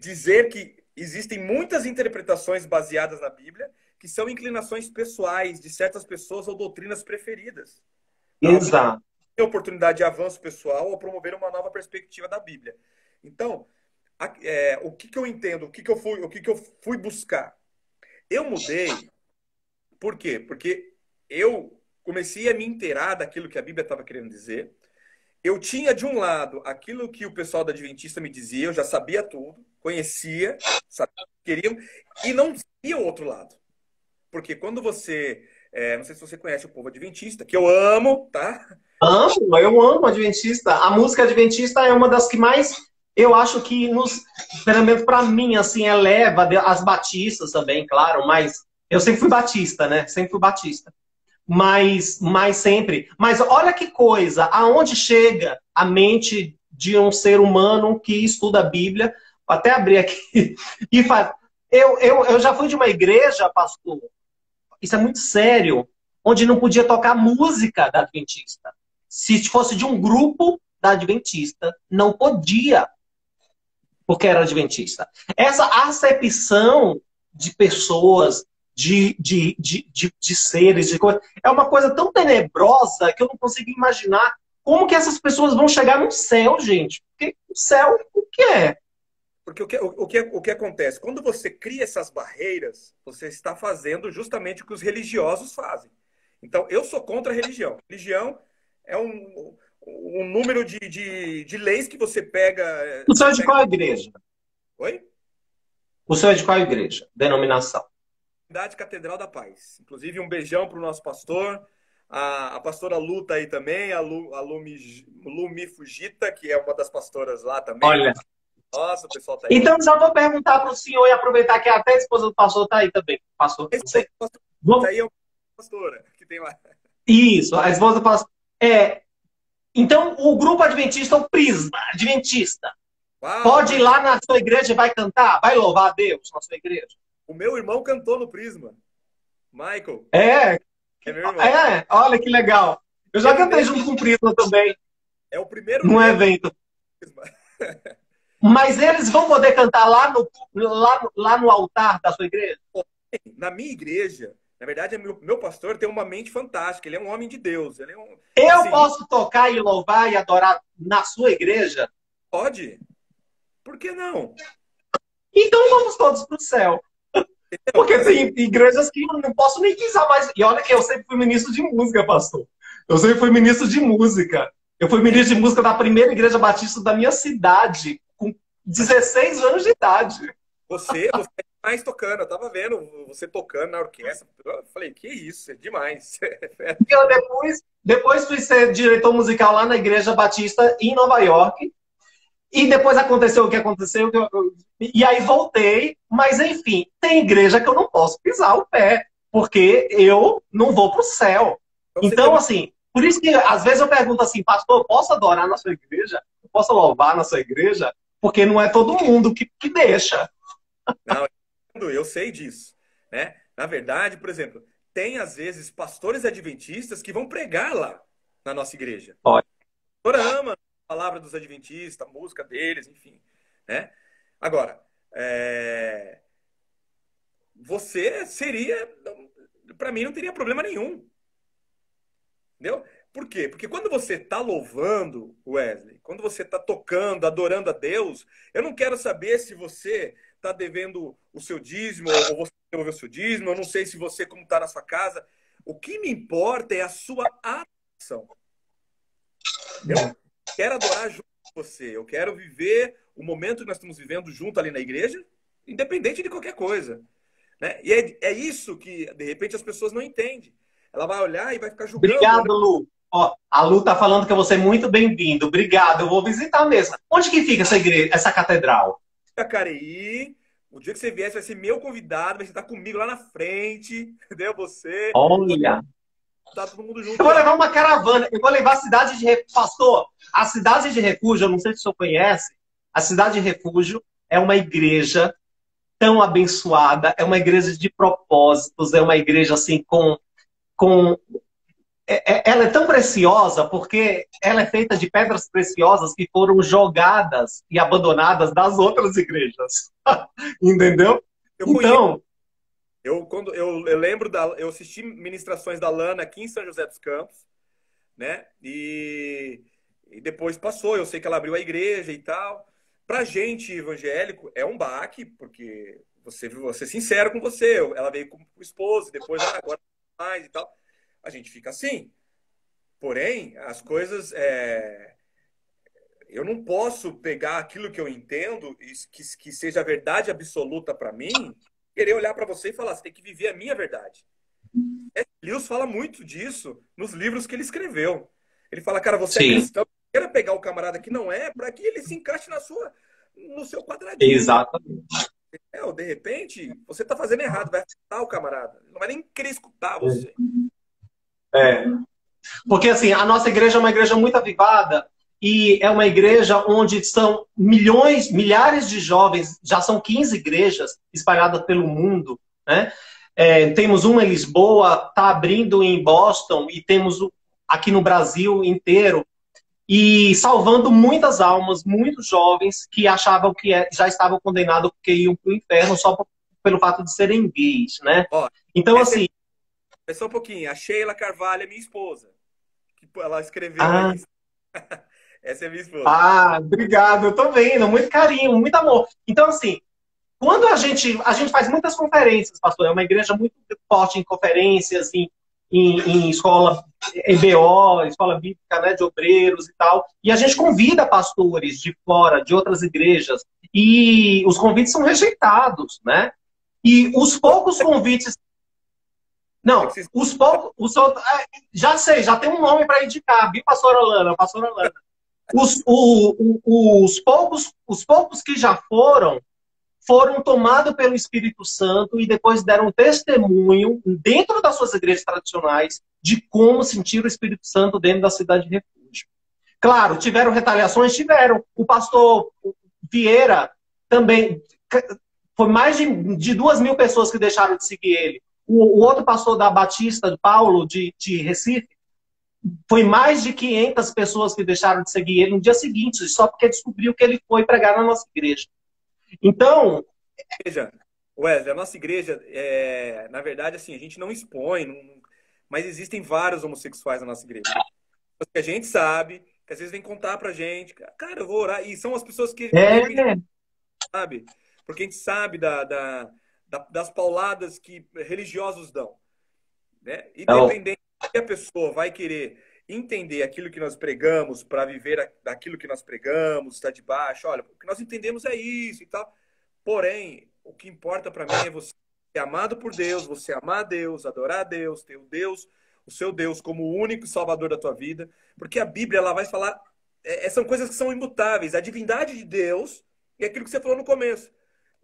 Dizer que existem muitas interpretações baseadas na Bíblia que são inclinações pessoais de certas pessoas ou doutrinas preferidas. Alguém Exato. tem oportunidade de avanço pessoal ou promover uma nova perspectiva da Bíblia. Então, o que, que eu entendo? O que eu fui buscar? Eu mudei. Por quê? Porque eu comecei a me inteirar daquilo que a Bíblia estava querendo dizer. Eu tinha, de um lado, aquilo que o pessoal da Adventista me dizia, eu já sabia tudo, conhecia, sabia o que queriam, e não sabia o outro lado. Porque quando você. Não sei se você conhece o povo adventista, que eu amo, tá? Eu amo Adventista. A música Adventista é uma das que mais, eu acho que pelo menos para mim, assim, eleva as batistas também, claro, mas eu sempre fui batista, né? Sempre fui batista. Mas sempre. Mas olha que coisa, aonde chega a mente de um ser humano que estuda a Bíblia, vou até abrir aqui, e faz. Eu já fui de uma igreja, pastor, isso é muito sério, onde não podia tocar música da Adventista. Se fosse de um grupo da Adventista, não podia, porque era Adventista. Essa acepção de pessoas, de seres, de coisas, é uma coisa tão tenebrosa que eu não consigo imaginar como que essas pessoas vão chegar no céu, gente. Porque o céu, o que é? Porque o que acontece? Quando você cria essas barreiras, você está fazendo justamente o que os religiosos fazem. Então, eu sou contra a religião. Religião é um número de leis que você pega. O senhor Você é de pega. qual igreja? Oi? O senhor é de qual igreja? Denominação. Unidade Catedral da Paz. Inclusive, um beijão para o nosso pastor. A pastora Lu tá aí também, a Lumi Fujita, que é uma das pastoras lá também. Olha. Nossa, o pessoal tá aí. Então, já vou perguntar para o senhor e aproveitar que até a esposa do pastor está aí também. Pastor, não sei. Essa aí é uma pastora que tem lá. Isso, a esposa do pastor. Então, o grupo adventista, o Prisma Adventista, Uau, pode ir lá na sua igreja e vai cantar? Vai louvar a Deus na sua igreja? o meu irmão cantou no Prisma. Michael. É, É meu irmão. Olha que legal. Eu já cantei junto com o Prisma também, É o primeiro num negro do evento. Prisma. Mas eles vão poder cantar lá no altar da sua igreja? Na minha igreja, na verdade, meu pastor tem uma mente fantástica. Ele é um homem de Deus. Ele é Eu assim, posso tocar e louvar e adorar na sua igreja? pode. Por que não? Então vamos todos para o céu. Porque tem igrejas que eu não posso nem pisar mais. E olha que eu sempre fui ministro de música, pastor. Eu sempre fui ministro de música. Eu fui ministro de música da primeira igreja batista da minha cidade, com 16 anos de idade. Você é demais tocando. Eu tava vendo você tocando na orquestra. Eu falei, que isso, é demais. Eu depois fui ser diretor musical lá na igreja batista em Nova York. E depois aconteceu o que aconteceu. E aí voltei. Mas, enfim, tem igreja que eu não posso pisar o pé. Porque eu não vou para o céu. Então, assim, Por isso que, às vezes, eu pergunto assim, pastor, eu posso adorar na sua igreja? Eu posso louvar na sua igreja? Porque não é todo mundo que deixa. Não, eu sei disso, né? Na verdade, por exemplo, tem às vezes pastores adventistas que vão pregar lá na nossa igreja. Olha, O pastor ama a palavra dos adventistas, a música deles, enfim, né? Agora, você seria, para mim, não teria problema nenhum, entendeu? Por quê? Porque quando você está louvando, Wesley, quando você está tocando, adorando a Deus, eu não quero saber se você está devendo o seu dízimo ou você devolveu o seu dízimo, eu não sei se você como está na sua casa. O que me importa é a sua ação. Eu quero adorar junto com você, eu quero viver o momento que nós estamos vivendo junto ali na igreja, independente de qualquer coisa, né? E é isso que, de repente, as pessoas não entendem. Ela vai olhar e vai ficar julgando, né? obrigado, Lu. Ó, a Lu tá falando que você é muito bem-vindo. Obrigado, eu vou visitar mesmo. Onde que fica essa igreja, essa catedral? Jacareí. O dia que você vier, você vai ser meu convidado, vai estar comigo lá na frente, entendeu? Você, Olha, tá todo mundo eu junto vou lá. levar uma caravana, eu vou levar a cidade de refúgio. Pastor, a cidade de refúgio, eu não sei se o senhor conhece, a cidade de refúgio é uma igreja tão abençoada, é uma igreja de propósitos, é uma igreja assim com ela é tão preciosa porque ela é feita de pedras preciosas que foram jogadas e abandonadas das outras igrejas. Entendeu? Eu conheço, Então, eu lembro eu assisti ministrações da Lana aqui em São José dos Campos, né? E depois passou, eu sei que ela abriu a igreja e tal. Pra gente evangélico é um baque, porque você vou ser sincero com você, ela veio com o esposo, depois agora mais e tal. A gente fica assim. Porém, as coisas eu não posso pegar aquilo que eu entendo e que seja a verdade absoluta para mim, querer olhar para você e falar, você tem que viver a minha verdade. Lewis fala muito disso nos livros que ele escreveu. Ele fala, cara, você é sim, cristão, queira pegar o camarada que não é, para que ele se encaixe no seu quadradinho. exatamente. Ou de repente, você está fazendo errado, vai afetar o camarada. Ele não vai nem querer escutar você. É. Porque assim, a nossa igreja é uma igreja muito avivada e é uma igreja onde são milhões, milhares de jovens, já são 15 igrejas espalhadas pelo mundo, né? Temos uma em Lisboa, está abrindo em Boston e temos aqui no Brasil inteiro e salvando muitas almas, muitos jovens que achavam que já estavam condenados porque iam para o inferno só pelo fato de serem gays, né? Ó, Então, essa assim, é só um pouquinho. A Sheila Carvalho é minha esposa. Que ela escreveu ah, aí. Essa é minha esposa. ah, obrigado, eu tô vendo, muito carinho, muito amor. Então, assim, quando a gente faz muitas conferências, pastor, é uma igreja muito forte em conferências, em escola EBO, escola bíblica, né, de obreiros e tal, e a gente convida pastores de fora, de outras igrejas, e os convites são rejeitados, né? E os poucos convites. É que Não, vocês... os poucos. Já sei, já tem um nome para indicar, viu, pastora Lana? Pastora Lana. Os poucos que já foram tomados pelo Espírito Santo e depois deram testemunho dentro das suas igrejas tradicionais de como sentir o Espírito Santo dentro da cidade de refúgio. Claro, tiveram retaliações? Tiveram. O pastor Vieira também. Foi mais de 2.000 pessoas que deixaram de seguir ele. O outro pastor da Batista, Paulo, de Recife, foi mais de 500 pessoas que deixaram de seguir ele no dia seguinte, só porque descobriu que ele foi pregar na nossa igreja. Então, Veja, Wesley, a nossa igreja, na verdade, assim, a gente não expõe, mas existem vários homossexuais na nossa igreja. Que a gente sabe, que às vezes vem contar pra gente, cara, eu vou orar, e são as pessoas que, de repente, é, sabe, porque a gente sabe das pauladas que religiosos dão, né? E dependendo que a pessoa vai querer entender aquilo que nós pregamos para viver aquilo que nós pregamos, está debaixo, olha, o que nós entendemos é isso e tal. Porém, o que importa para mim é você ser amado por Deus, você amar a Deus, adorar a Deus, ter o Deus, o seu Deus como o único salvador da tua vida, porque a Bíblia ela vai falar, são coisas que são imutáveis, a divindade de Deus e aquilo que você falou no começo.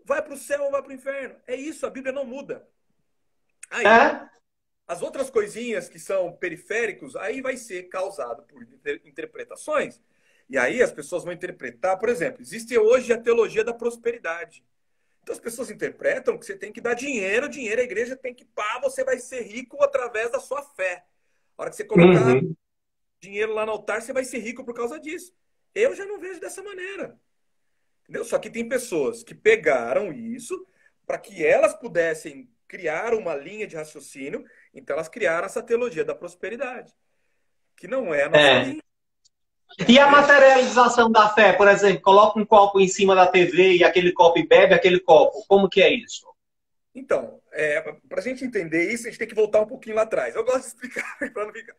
Vai para o céu ou vai para o inferno. É isso, a Bíblia não muda. Aí, é. As outras coisinhas que são periféricos, aí vai ser causado por interpretações. E aí as pessoas vão interpretar, por exemplo, existe hoje a teologia da prosperidade. Então as pessoas interpretam que você tem que dar dinheiro, dinheiro a igreja tem que pá, você vai ser rico através da sua fé. A hora que você colocar Uhum. dinheiro lá no altar, você vai ser rico por causa disso. Eu já não vejo dessa maneira. Entendeu? Só que tem pessoas que pegaram isso para que elas pudessem criar uma linha de raciocínio, então elas criaram essa teologia da prosperidade, que não é a nossa É. linha. E a Entende? materialização da fé, por exemplo, coloca um copo em cima da TV e aquele copo bebe aquele copo. Como que é isso? Então, para a gente entender isso, a gente tem que voltar um pouquinho lá atrás. Eu gosto de explicar para não ficar.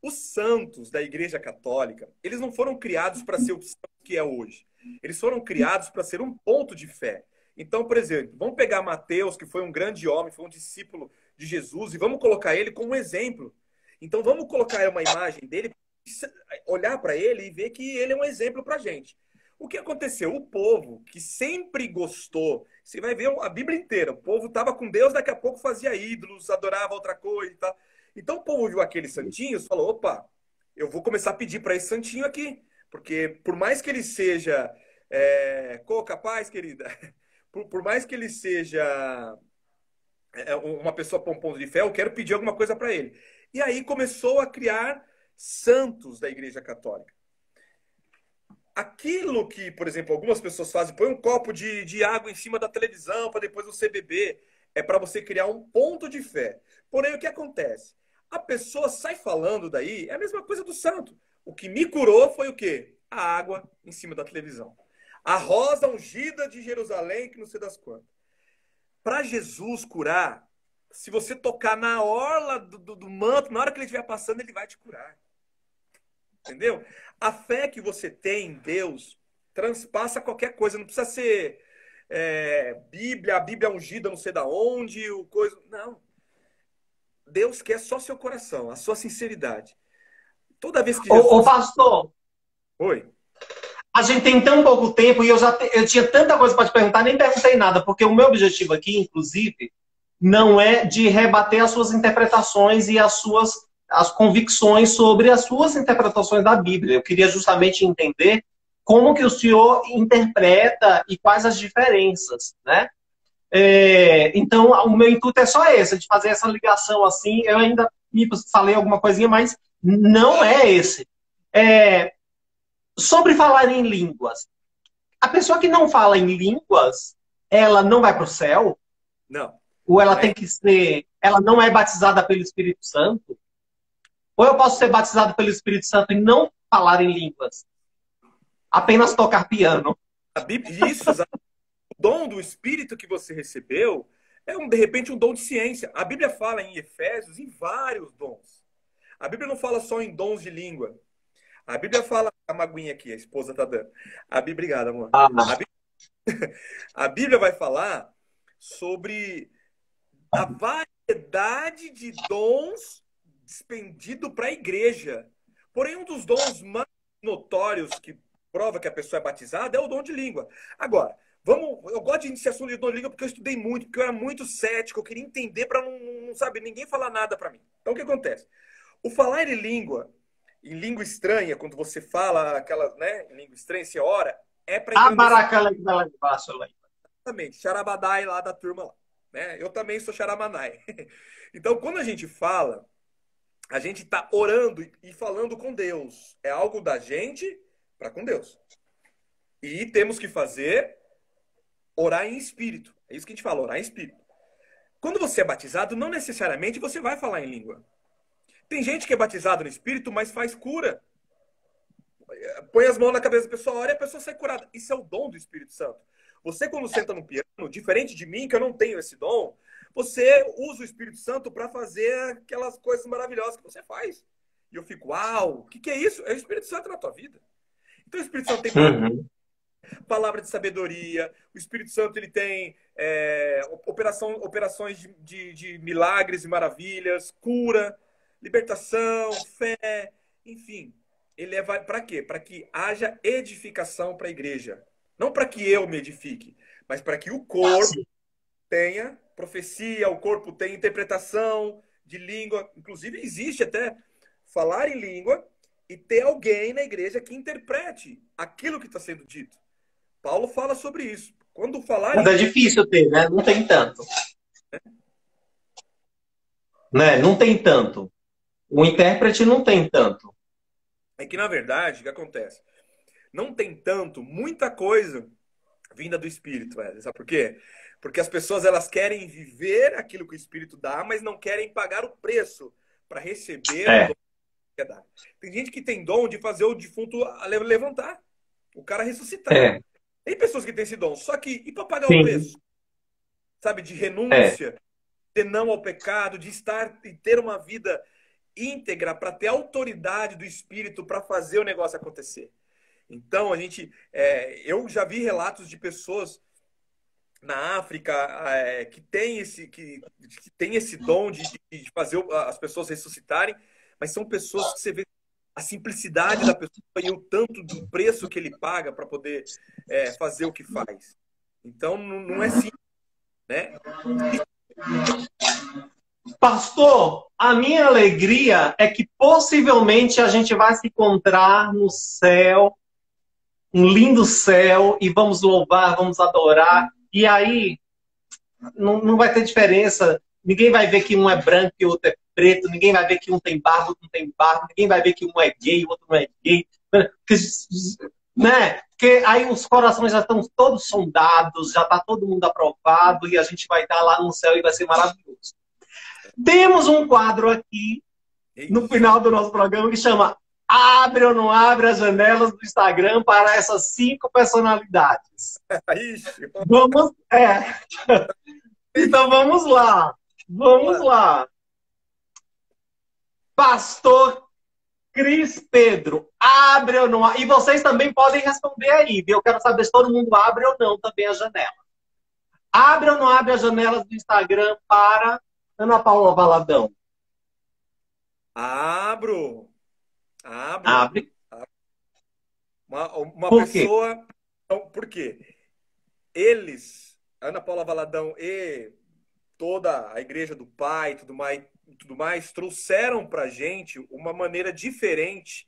Os santos da Igreja Católica, eles não foram criados para ser o santo que é hoje. Eles foram criados para ser um ponto de fé. Então, por exemplo, vamos pegar Mateus, que foi um grande homem, foi um discípulo de Jesus, e vamos colocar ele como um exemplo. Então, vamos colocar uma imagem dele, olhar para ele e ver que ele é um exemplo para a gente. O que aconteceu? O povo que sempre gostou, você vai ver a Bíblia inteira, o povo estava com Deus, daqui a pouco fazia ídolos, adorava outra coisa e tal. Então o povo viu aqueles santinhos, falou: opa, eu vou começar a pedir para esse santinho aqui, porque por mais que ele seja capaz, querida, por mais que ele seja uma pessoa pomposa de fé, eu quero pedir alguma coisa para ele. E aí começou a criar santos da Igreja Católica. Aquilo que, por exemplo, algumas pessoas fazem, põe um copo de água em cima da televisão para depois você beber, é para você criar um ponto de fé. Porém, o que acontece? A pessoa sai falando daí, é a mesma coisa do santo. O que me curou foi o quê? A água em cima da televisão. A rosa ungida de Jerusalém, que não sei das quantas. Para Jesus curar, se você tocar na orla do manto, na hora que ele estiver passando, ele vai te curar. Entendeu? A fé que você tem em Deus transpassa qualquer coisa. Não precisa ser Bíblia, a Bíblia ungida não sei da onde, o coisa. Não. Deus quer só seu coração, a sua sinceridade. Toda vez que Ô, Jesus. pastor, Oi. a gente tem tão pouco tempo e eu tinha tanta coisa para te perguntar, nem perguntei nada, porque o meu objetivo aqui, inclusive, não é de rebater as suas interpretações e as convicções sobre as suas interpretações da Bíblia. Eu queria justamente entender como que o senhor interpreta e quais as diferenças, né? Então, o meu intuito é só esse, de fazer essa ligação assim. Eu ainda me falei alguma coisinha, mas não é esse. Sobre falar em línguas. A pessoa que não fala em línguas, ela não vai para o céu? Não. Ou ela Não é. tem que ser. Ela não é batizada pelo Espírito Santo? Ou eu posso ser batizado pelo Espírito Santo e não falar em línguas? Apenas tocar piano? A Bíblia, isso, o dom do Espírito que você recebeu é, de repente, um dom de ciência. A Bíblia fala em Efésios em vários dons. A Bíblia não fala só em dons de língua. A Bíblia fala. A maguinha aqui, a esposa tá dando. Obrigado, amor. Ah, A Bíblia vai falar sobre a variedade de dons dispendido para a igreja. Porém, um dos dons mais notórios que prova que a pessoa é batizada é o dom de língua. Agora, eu gosto de iniciação de dom de língua porque eu estudei muito, porque eu era muito cético, eu queria entender para não, sabe, ninguém falar nada para mim. Então, o que acontece? O falar em língua estranha, quando você fala aquela, né, em língua estranha, você ora, é para engrandecer. Exatamente, Charabadai lá da turma lá. Né? Eu também sou Charamanai. Então, quando a gente fala, a gente está orando e falando com Deus. É algo da gente para com Deus. E temos que fazer orar em espírito. É isso que a gente fala, orar em espírito. Quando você é batizado, não necessariamente você vai falar em língua. Tem gente que é batizado no espírito, mas faz cura. Põe as mãos na cabeça da pessoa, ora e a pessoa sai curada. Isso é o dom do Espírito Santo. Você, quando senta no piano, diferente de mim, que eu não tenho esse dom, você usa o Espírito Santo para fazer aquelas coisas maravilhosas que você faz. E eu fico, uau, o que é isso? É o Espírito Santo na tua vida. Então o Espírito Santo tem uhum. palavra de sabedoria, o Espírito Santo ele tem operações de milagres e maravilhas, cura, libertação, fé, enfim. Ele é para quê? Para que haja edificação para a igreja. Não para que eu me edifique, mas para que o corpo tenha profecia, o corpo tenha interpretação de língua. Inclusive, existe até falar em língua e ter alguém na igreja que interprete aquilo que está sendo dito. Paulo fala sobre isso. Quando falar Mas em é difícil ter, né? Não tem tanto. Né? Não tem tanto. O intérprete não tem tanto. é que, na verdade, o que acontece? Não tem tanto, muita coisa vinda do Espírito, velho. Sabe por quê? Porque as pessoas elas querem viver aquilo que o Espírito dá, mas não querem pagar o preço para receber o dom É, que é dado. Tem gente que tem dom de fazer o defunto levantar, o cara ressuscitar. é, Tem pessoas que têm esse dom, só que e para pagar o sim, preço? Sabe, de é. renúncia, de não ao pecado, de estar e ter uma vida íntegra para ter autoridade do Espírito para fazer o negócio acontecer. Então, eu já vi relatos de pessoas na África que tem esse dom de fazer as pessoas ressuscitarem, mas são pessoas que você vê a simplicidade da pessoa e o tanto do preço que ele paga para poder fazer o que faz. Então, não é simples, né? Pastor, a minha alegria é que possivelmente a gente vai se encontrar no céu, um lindo céu, e vamos louvar, vamos adorar. E aí não vai ter diferença. Ninguém vai ver que um é branco e o outro é preto. Ninguém vai ver que um tem barba, outro não tem barba. Ninguém vai ver que um é gay, o outro não é gay. Né? Porque aí os corações já estão todos sondados, já está todo mundo aprovado e a gente vai estar lá no céu e vai ser maravilhoso. Temos um quadro aqui no final do nosso programa que chama Abre ou não abre as janelas do Instagram para essas 5 personalidades. Vamos, Então vamos lá. Vamos lá. Pastor Cris Pedro, abre ou não abre? E vocês também podem responder aí, viu? Eu quero saber se todo mundo abre ou não também a janela. Abre ou não abre as janelas do Instagram para Ana Paula Valadão? Abro. Abre. Uma Por quê? pessoa. Então, por quê? Eles, Ana Paula Valadão e toda a igreja do Pai, tudo mais trouxeram pra gente uma maneira diferente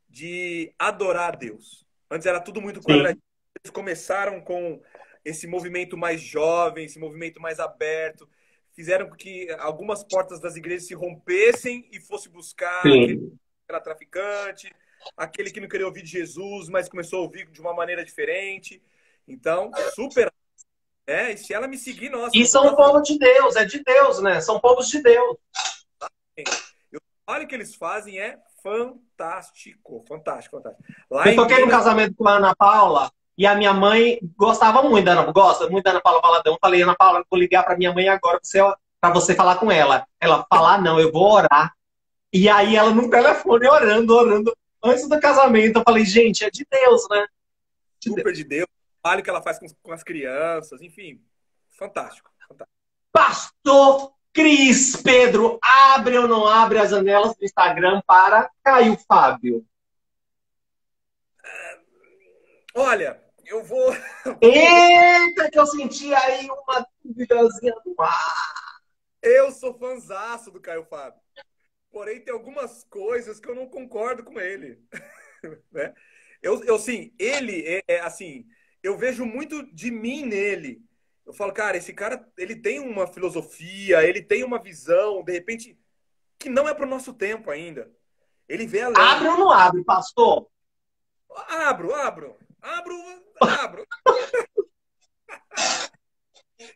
de adorar a Deus. Antes era tudo muito quadradinho. Sim. Eles começaram com esse movimento mais jovem, esse movimento mais aberto, fizeram com que algumas portas das igrejas se rompessem e fosse buscar aquele Sim. que era traficante, aquele que não queria ouvir de Jesus, mas começou a ouvir de uma maneira diferente. Então, super. E se ela me seguir, nossa, eu E vou são botar o povo de Deus, é de Deus, né? São povos de Deus. o trabalho que eles fazem é fantástico, fantástico, fantástico. Lá Eu em toquei no Minas, casamento com a Ana Paula e a minha mãe gostava muito da Ana, gosta muito da Ana Paula Valadão. Eu falei, Ana Paula, eu vou ligar para minha mãe agora para você falar com ela. Ela, falar não, eu vou orar. E aí ela no telefone orando, orando. Antes do casamento, eu falei, gente, é de Deus, né? De super Deus. de Deus, o trabalho que ela faz com as crianças, enfim, fantástico, fantástico. Pastor Cris Pedro, abre ou não abre as janelas do Instagram para Caio Fábio? Olha, eu vou. Eita, que eu senti aí uma dúvidazinha no ar. Eu sou fanzaço do Caio Fábio. Porém, tem algumas coisas que eu não concordo com ele. Né? Sim, ele assim, eu vejo muito de mim nele. Eu falo, cara, esse cara, ele tem uma filosofia, ele tem uma visão, de repente, que não é para o nosso tempo ainda. Ele vê Abre além. ou não abre, pastor? Abro.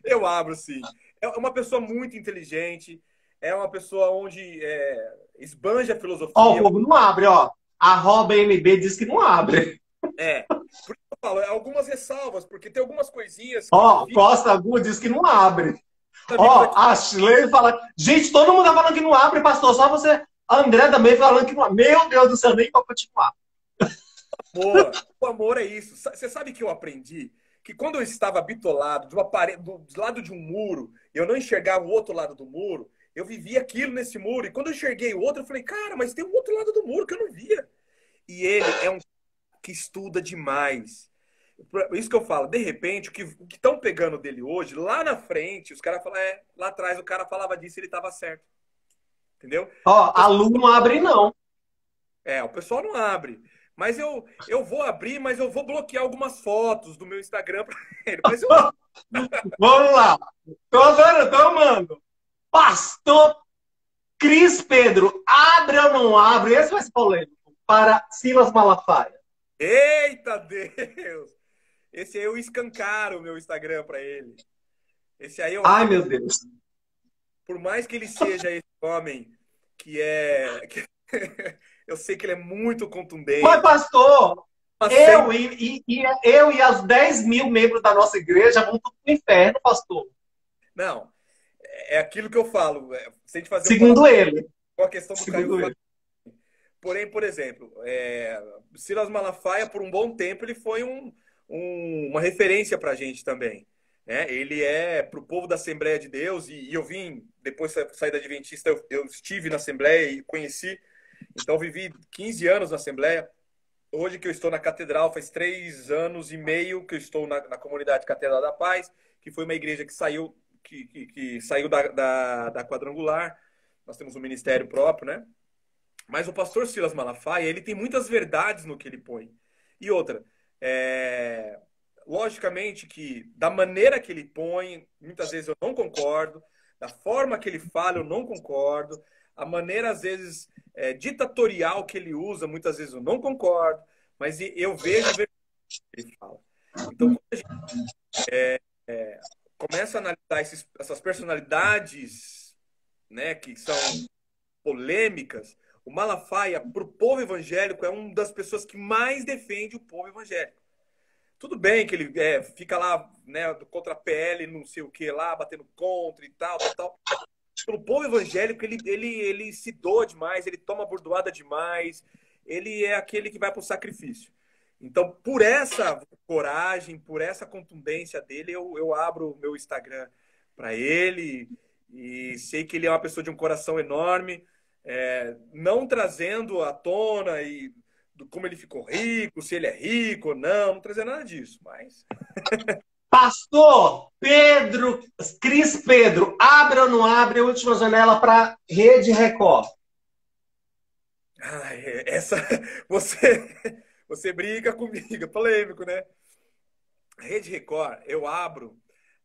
Eu abro, sim. É uma pessoa muito inteligente, é uma pessoa onde esbanja a Ó, o filosofia. povo não abre, ó. Arroba MB diz que não abre. Por isso eu falo, algumas ressalvas, porque tem algumas coisinhas que Ó, Costa Gu diz que não abre. vimos Ó, aqui. a Shirley fala. Gente, todo mundo tá falando que não abre, pastor. Só você. A André também falando que não abre. Meu Deus do céu, nem pra continuar. O amor é isso. Você sabe que eu aprendi que quando eu estava bitolado de uma parede, do lado de um muro, eu não enxergava o outro lado do muro, eu vivia aquilo nesse muro. E quando eu enxerguei o outro, eu falei, cara, mas tem um outro lado do muro que eu não via. E ele é um que estuda demais. Por isso que eu falo, de repente, o que estão pegando dele hoje, lá na frente, os caras falam, lá atrás o cara falava disso e ele estava certo. entendeu? Ó, aluno abre não. O pessoal não abre. Mas eu vou abrir, mas eu vou bloquear algumas fotos do meu Instagram para ele. Mas eu abro. Vamos lá. Tô adorando, tô amando. Pastor Cris Pedro, abre ou não abre? Esse vai ser polêmico. Para Silas Malafaia. Eita Deus! Esse aí eu escancaro o meu Instagram para ele. Esse aí eu Ai, abro. meu Deus. Por mais que ele seja esse homem que é. Eu sei que ele é muito Mas, contundente. pastor, Mas eu sempre. eu e as 10 mil membros da nossa igreja vão tudo pro inferno, pastor. Não, é aquilo que eu falo. Se a gente fazer um Segundo paralelo ele. com a questão do Caio Segundo Fábio. ele. Porém, por exemplo, Silas Malafaia, por um bom tempo, ele foi uma referência para a gente também. Né? Ele é para o povo da Assembleia de Deus, e eu vim, depois de sair da Adventista, eu estive na Assembleia e conheci. Então, vivi 15 anos na Assembleia. Hoje que eu estou na Catedral, faz 3 anos e meio que eu estou na comunidade Catedral da Paz, que foi uma igreja que saiu, que saiu da Quadrangular. Nós temos um ministério próprio, né? Mas o pastor Silas Malafaia, ele tem muitas verdades no que ele põe. E outra, logicamente que da maneira que ele põe, muitas vezes eu não concordo, da forma que ele fala eu não concordo, a maneira às vezes ditatorial que ele usa, muitas vezes eu não concordo, mas eu vejo o que ele fala. Então, quando a gente começa a analisar essas personalidades, né, que são polêmicas, o Malafaia, para o povo evangélico, é uma das pessoas que mais defende o povo evangélico. Tudo bem que ele fica lá, né, contra a PL, não sei o que lá, batendo contra e tal, tal, tal. Pelo povo evangélico, ele se doa demais, ele toma bordoada demais, ele é aquele que vai para o sacrifício. Então, por essa coragem, por essa contundência dele, eu abro o meu Instagram para ele e sei que ele é uma pessoa de um coração enorme, não trazendo à tona como ele ficou rico, se ele é rico ou não trazendo nada disso, mas... Pastor Pedro, Cris Pedro, abre ou não abre a última janela para Rede Record? Ai, você briga comigo, é polêmico, né? Rede Record, eu abro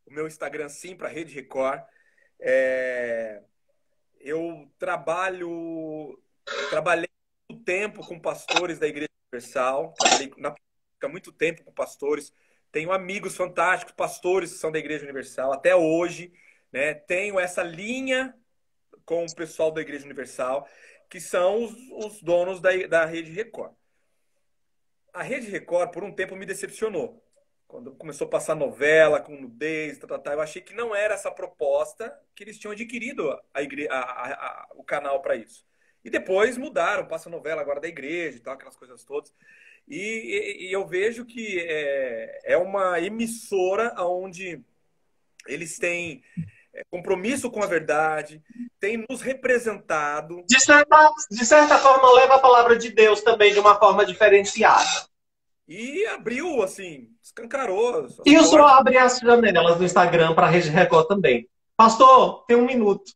o meu Instagram sim para Rede Record. Eu trabalhei muito tempo com pastores da Igreja Universal, trabalhei há muito tempo com pastores, tenho amigos fantásticos, pastores que são da Igreja Universal, até hoje, né? Tenho essa linha com o pessoal da Igreja Universal, que são os donos da Rede Record. A Rede Record, por um tempo, me decepcionou. Quando começou a passar novela com nudez, eu achei que não era essa proposta que eles tinham adquirido o canal para isso. E depois mudaram, passa novela agora da igreja e tal, aquelas coisas todas. E eu vejo que é uma emissora onde eles têm compromisso com a verdade, têm nos representado. De certa forma, leva a palavra de Deus também de uma forma diferenciada. E abriu, assim, escancarou as E o senhor portas. abre as janelas do Instagram para a Rede Record também. Pastor, tem um minuto.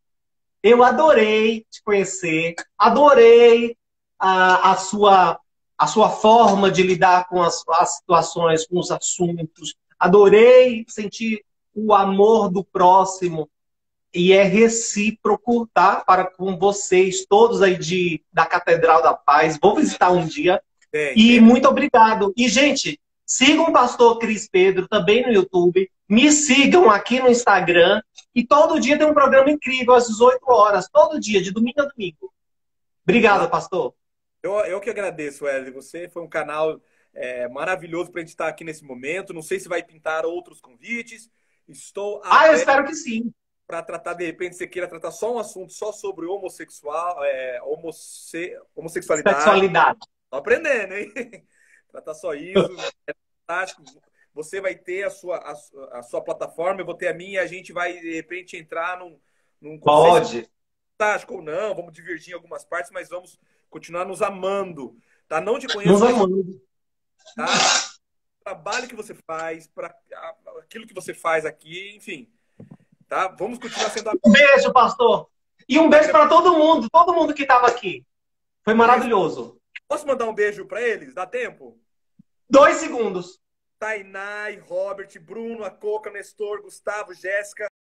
Eu adorei te conhecer, adorei a sua forma de lidar com as situações, com os assuntos. Adorei sentir o amor do próximo e é recíproco, tá? Para com vocês, todos aí da Catedral da Paz. Vou visitar um dia. E muito obrigado. E, gente, sigam o pastor Cris Pedro também no YouTube. Me sigam aqui no Instagram. E todo dia tem um programa incrível, às 18 horas. Todo dia, de domingo a domingo. Obrigado, pastor. Eu que agradeço, Wesley. Você foi um canal maravilhoso para a gente estar aqui nesse momento. Não sei se vai pintar outros convites. Estou Eu espero que sim. Para tratar, de repente, você queira tratar só um assunto só sobre homossexualidade. Sexualidade. Tô aprendendo, hein? Tratar só isso. É fantástico. Você vai ter a sua plataforma, eu vou ter a minha, e a gente vai, de repente, entrar num Pode. Fantástico ou não, vamos divergir em algumas partes, mas vamos continuar nos amando. Tá? Não te conheço. Nos amando. Tá? O trabalho que você faz, para aquilo que você faz aqui, enfim. Tá? Vamos continuar sendo Um beijo, pastor. E um beijo para todo mundo que estava aqui. Foi maravilhoso. Posso mandar um beijo para eles? Dá tempo? 2 segundos. Tainai, Robert, Bruno, a Coca, Nestor, Gustavo, Jéssica.